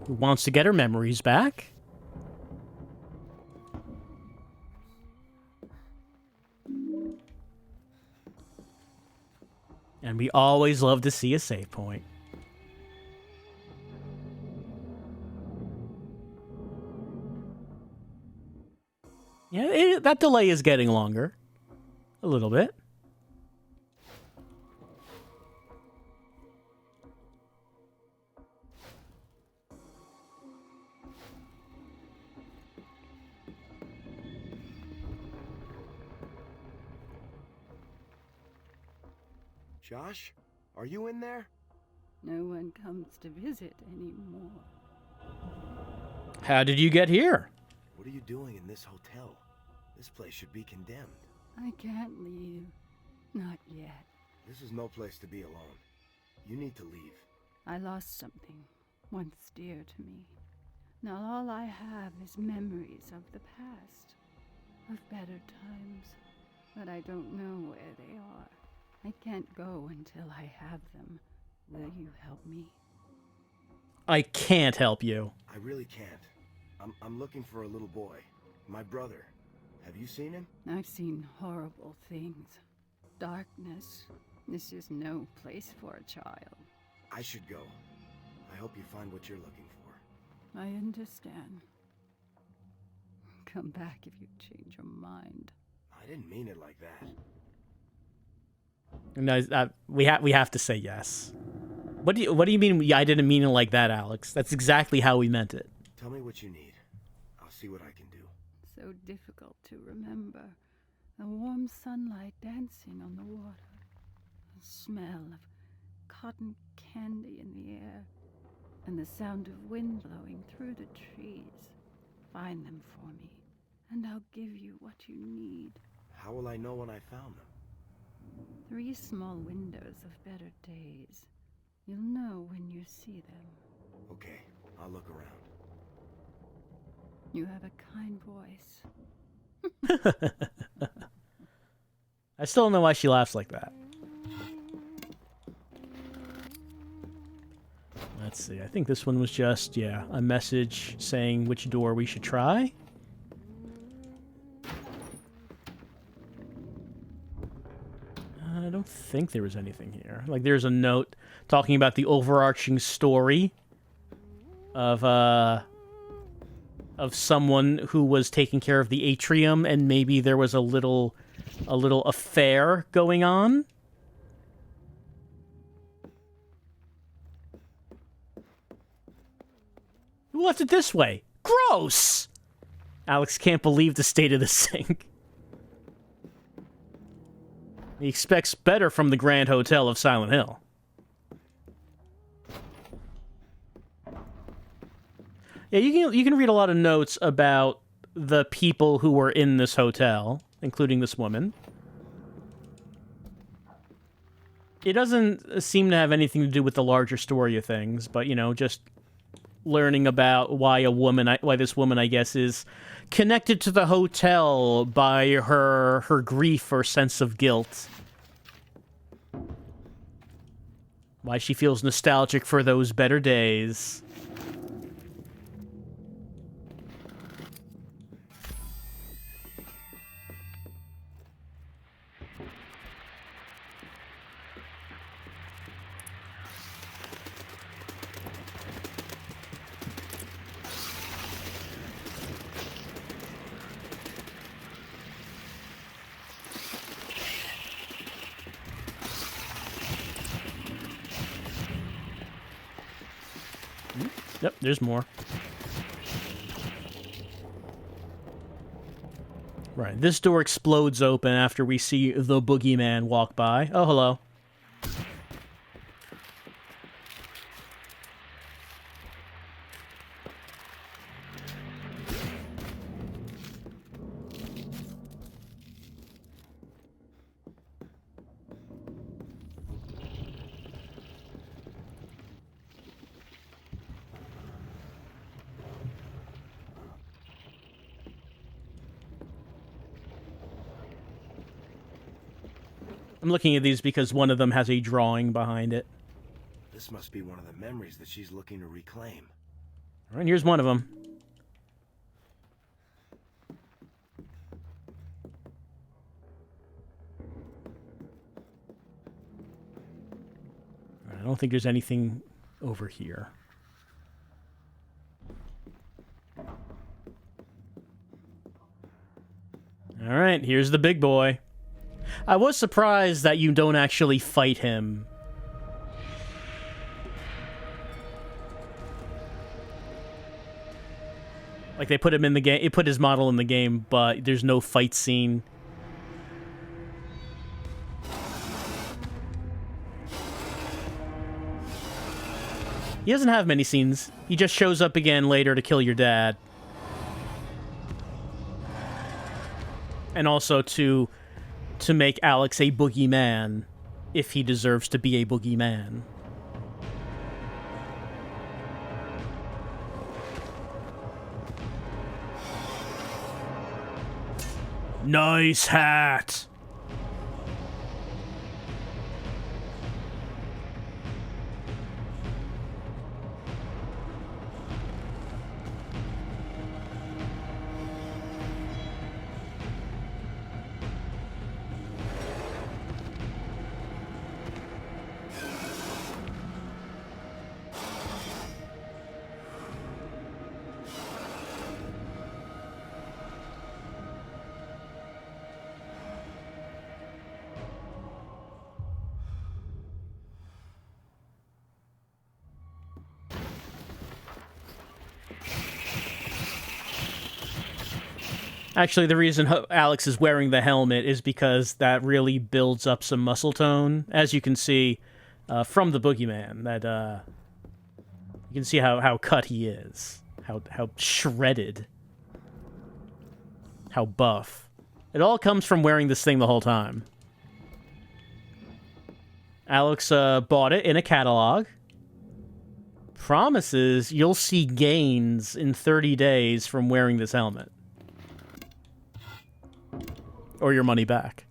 who wants to get her memories back. And we always love to see a save point. Yeah, that delay is getting longer. A little bit. Josh, are you in there? No one comes to visit anymore. How did you get here? What are you doing in this hotel? This place should be condemned. I can't leave. Not yet. This is no place to be alone. You need to leave. I lost something once dear to me. Now all I have is memories of the past, of better times, but I don't know where they are. I can't go until I have them. Will you help me? I can't help you. I really can't. I'm looking for a little boy. My brother. Have you seen him? I've seen horrible things. Darkness. This is no place for a child. I should go. I hope you find what you're looking for. I understand. Come back if you change your mind. I didn't mean it like that. No, we have to say yes. What do you mean? I didn't mean it like that, Alex. That's exactly how we meant it. Tell me what you need. I'll see what I can do. So difficult to remember. The warm sunlight dancing on the water. The smell of cotton candy in the air. And the sound of wind blowing through the trees. Find them for me, and I'll give you what you need. How will I know when I found them? 3 small windows of better days. You'll know when you see them. Okay, I'll look around. You have a kind voice. I still don't know why she laughs like that. Let's see. I think this one was just, a message saying which door we should try. I don't think there was anything here. Like, there's a note talking about the overarching story of someone who was taking care of the atrium, and maybe there was a little affair going on. Who left it this way? Gross! Alex can't believe the state of the sink. He expects better from the Grand Hotel of Silent Hill. Yeah, you can read a lot of notes about the people who were in this hotel, including this woman. It doesn't seem to have anything to do with the larger story of things, but, you know, just learning about why this woman, I guess, is connected to the hotel by her grief or sense of guilt. Why she feels nostalgic for those better days. Yep, there's more. Right, this door explodes open after we see the Boogeyman walk by. Oh, hello. I'm looking at these because one of them has a drawing behind it. This must be one of the memories that she's looking to reclaim. All right, here's one of them. I don't think there's anything over here. All right, here's the big boy. I was surprised that you don't actually fight him. Like, they put him in the game, it put his model in the game, but there's no fight scene. He doesn't have many scenes. He just shows up again later to kill your dad. And also to make Alex a boogeyman, if he deserves to be a boogeyman. Nice hat! Actually, the reason Alex is wearing the helmet is because that really builds up some muscle tone. As you can see from the Boogeyman, that you can see how cut he is, how shredded, how buff. It all comes from wearing this thing the whole time. Alex bought it in a catalog. Promises you'll see gains in 30 days from wearing this helmet. Or your money back.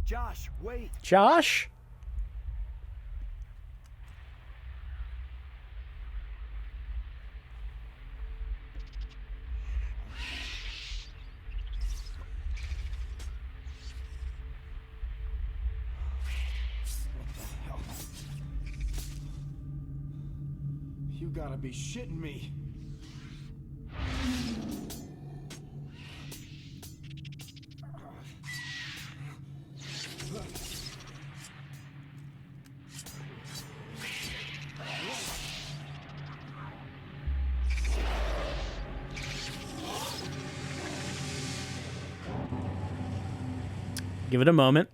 Josh, wait. Josh? You gotta be shitting me. Give it a moment.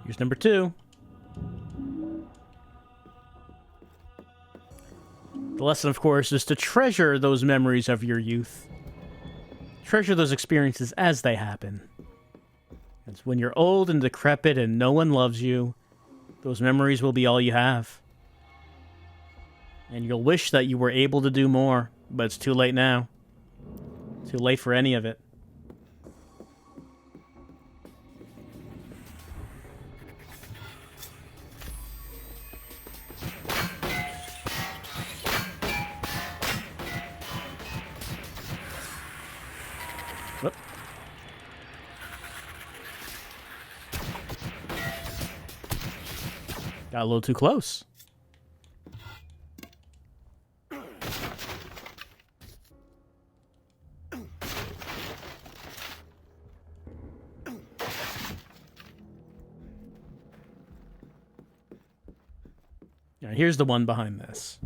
Here's number 2. The lesson, of course, is to treasure those memories of your youth. Treasure those experiences as they happen. It's when you're old and decrepit and no one loves you, those memories will be all you have. And you'll wish that you were able to do more, but it's too late now. Too late for any of it. Whoop. Got a little too close. Now, here's the one behind this.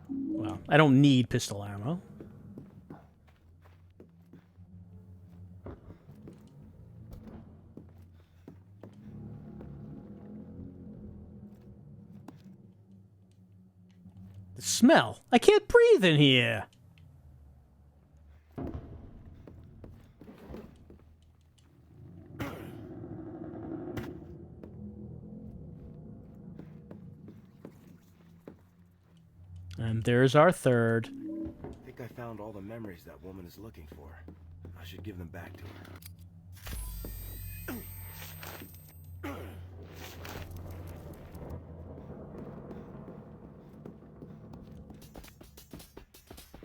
Well, I don't need pistol ammo. The smell. I can't breathe in here. And there's our third. I think I found all the memories that woman is looking for. I should give them back to her.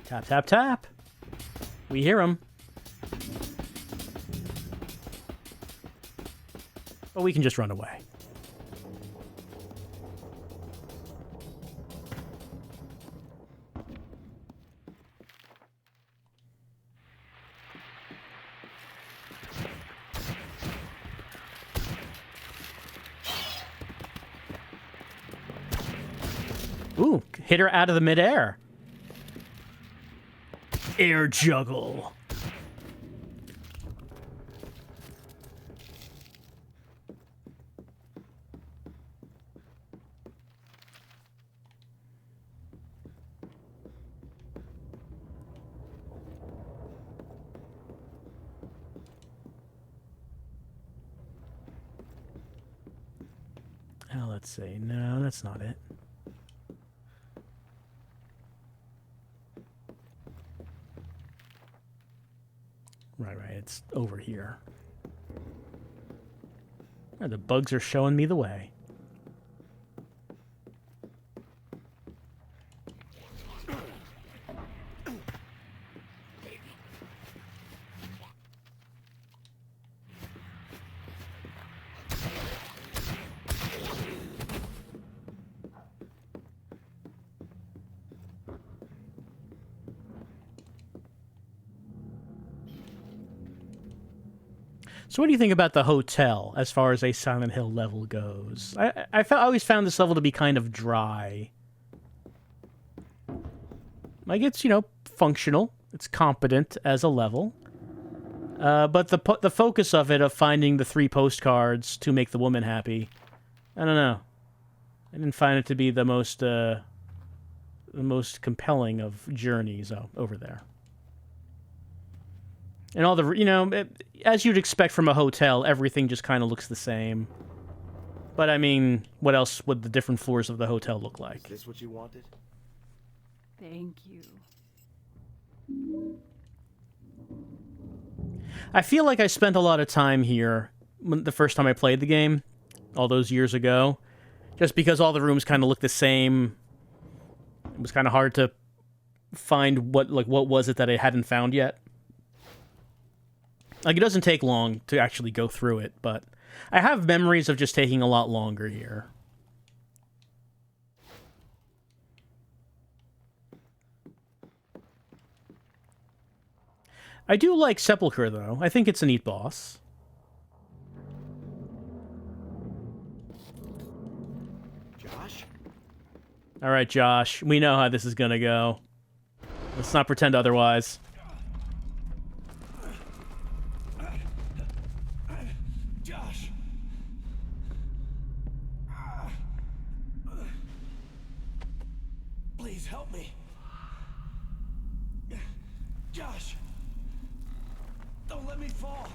Tap, tap, tap. We hear him. But we can just run away. Ooh, hit her out of the midair. Air juggle. Now let's see. No, that's not it. Right, it's over here. Oh, the bugs are showing me the way. So what do you think about the hotel as far as a Silent Hill level goes? I always found this level to be kind of dry. Like, it's, you know, functional. It's competent as a level. But the focus of it, of finding the 3 postcards to make the woman happy, I don't know. I didn't find it to be the most compelling of journeys over there. And all the, you know, as you'd expect from a hotel, everything just kind of looks the same. But I mean, what else would the different floors of the hotel look like? Is this what you wanted? Thank you. I feel like I spent a lot of time here the first time I played the game, all those years ago, just because all the rooms kind of looked the same. It was kind of hard to find what was it that I hadn't found yet. Like, it doesn't take long to actually go through it, but I have memories of just taking a lot longer here. I do like Sepulchre, though. I think it's a neat boss. Josh? All right, Josh. We know how this is going to go. Let's not pretend otherwise. Josh. Please help me. Josh. Don't let me fall.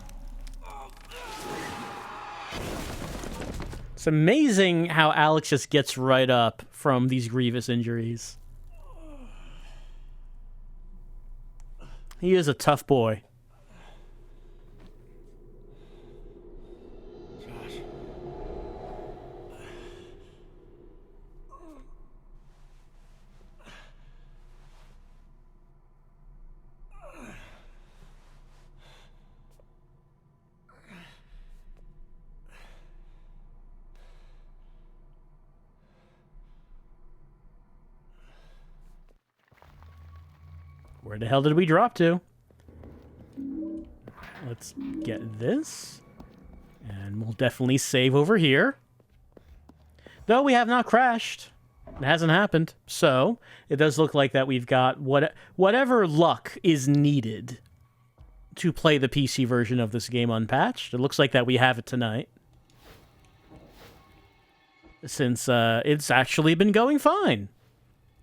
It's amazing how Alex just gets right up from these grievous injuries. He is a tough boy. Josh. Where the hell did we drop to? Let's get this. And we'll definitely save over here. Though we have not crashed. It hasn't happened. So, it does look like that we've got whatever luck is needed to play the PC version of this game unpatched. It looks like that we have it tonight. Since it's actually been going fine.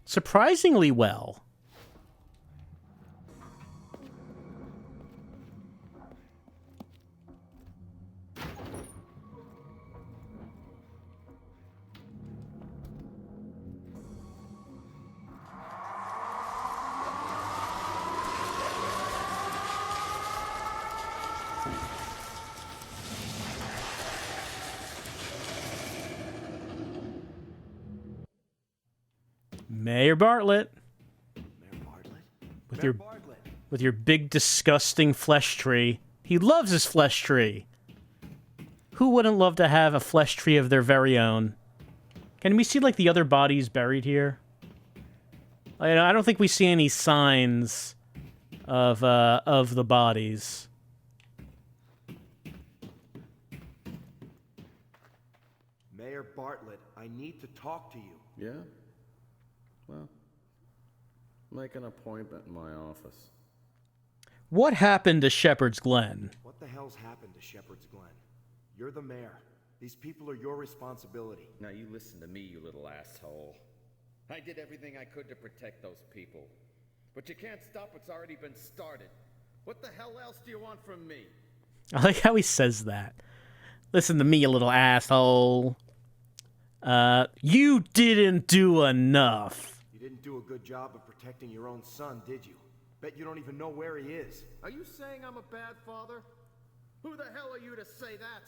Surprisingly well. Mayor Bartlett. Mayor Bartlett? With Mayor your Bartlett. with your big disgusting flesh tree. He loves his flesh tree. Who wouldn't love to have a flesh tree of their very own? Can we see like the other bodies buried here? I don't think we see any signs of the bodies. Mayor Bartlett, I need to talk to you. Yeah? Well, make an appointment in my office. What happened to Shepherd's Glen? What the hell's happened to Shepherd's Glen? You're the mayor. These people are your responsibility. Now you listen to me, you little asshole. I did everything I could to protect those people. But you can't stop what's already been started. What the hell else do you want from me? I like how he says that. Listen to me, you little asshole. You didn't do enough. You didn't do a good job of protecting your own son, did you? Bet you don't even know where he is. Are you saying I'm a bad father? Who the hell are you to say that?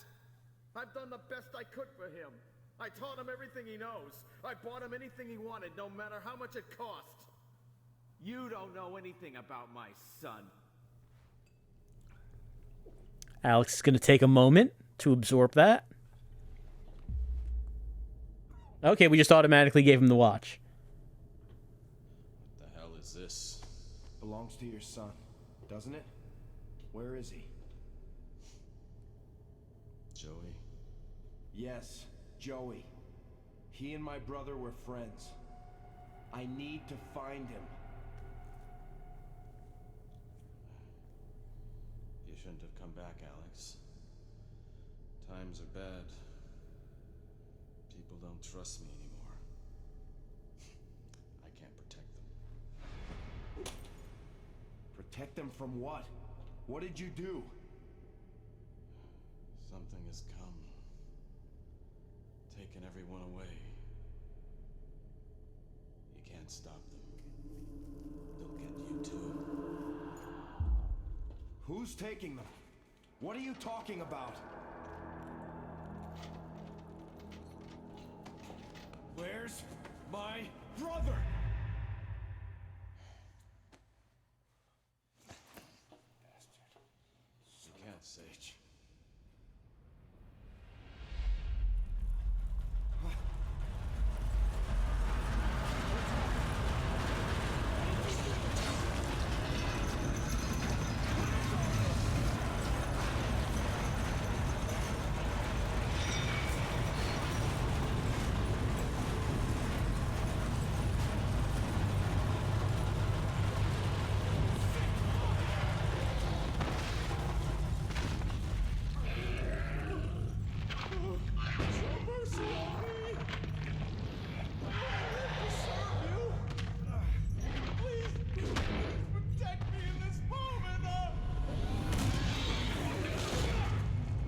I've done the best I could for him. I taught him everything he knows. I bought him anything he wanted, no matter how much it cost. You don't know anything about my son. Alex is going to take a moment to absorb that. Okay, we just automatically gave him the watch. What the hell is this? Belongs to your son, doesn't it? Where is he? Joey? Yes, Joey. He and my brother were friends. I need to find him. You shouldn't have come back, Alex. Times are bad. People don't trust me anymore. I can't protect them. Protect them from what? What did you do? Something has come. Taken everyone away. You can't stop them. They'll get you too. Who's taking them? What are you talking about? Where's my brother? You can't, Sage.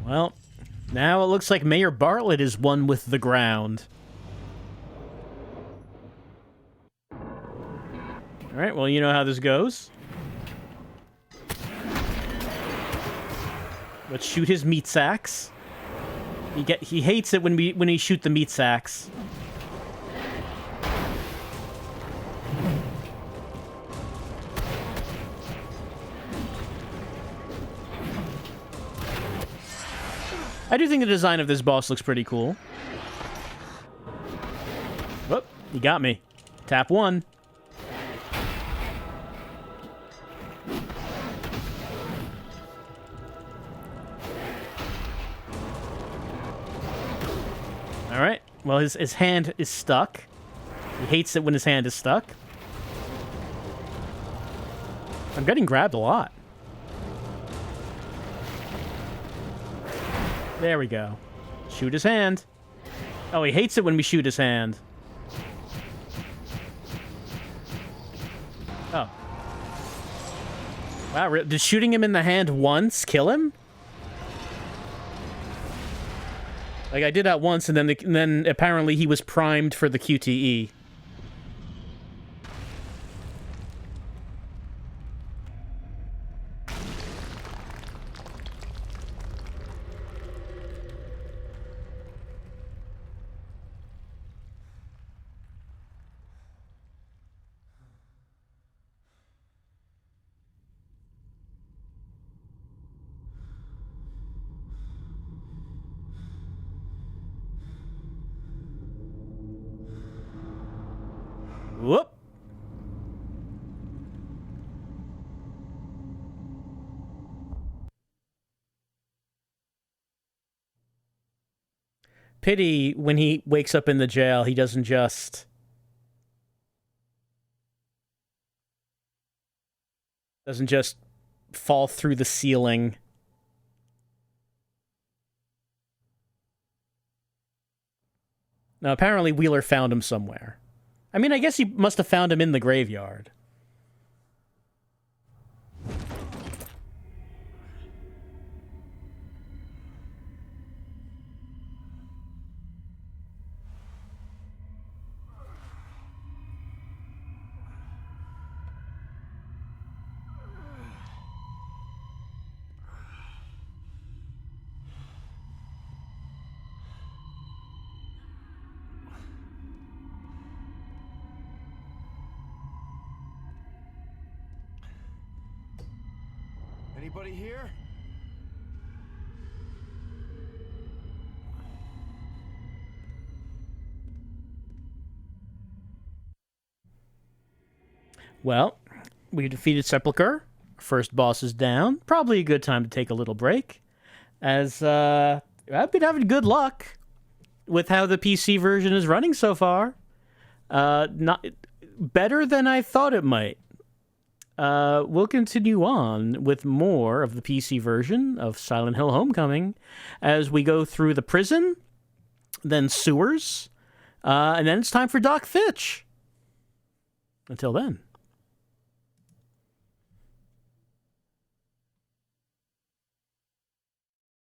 Well, now it looks like Mayor Bartlett is one with the ground. Alright, well, you know how this goes. Let's shoot his meat sacks. He hates it when we shoot the meat sacks. I do think the design of this boss looks pretty cool. Whoop, he got me. Tap 1. Alright, well his hand is stuck. He hates it when his hand is stuck. I'm getting grabbed a lot. There we go. Shoot his hand. Oh, he hates it when we shoot his hand. Oh. Wow, did shooting him in the hand once kill him? Like, I did that once, and then apparently he was primed for the QTE. Whoop. Pity when he wakes up in the jail, he doesn't just fall through the ceiling. Now, apparently Wheeler found him somewhere. I mean, I guess he must have found him in the graveyard. Anybody here? Well, we defeated Sepulchre. First boss is down. Probably a good time to take a little break, as I've been having good luck with how the PC version is running so far. Not better than I thought it might. We'll continue on with more of the PC version of Silent Hill Homecoming as we go through the prison, then sewers, and then it's time for Doc Fitch. Until then.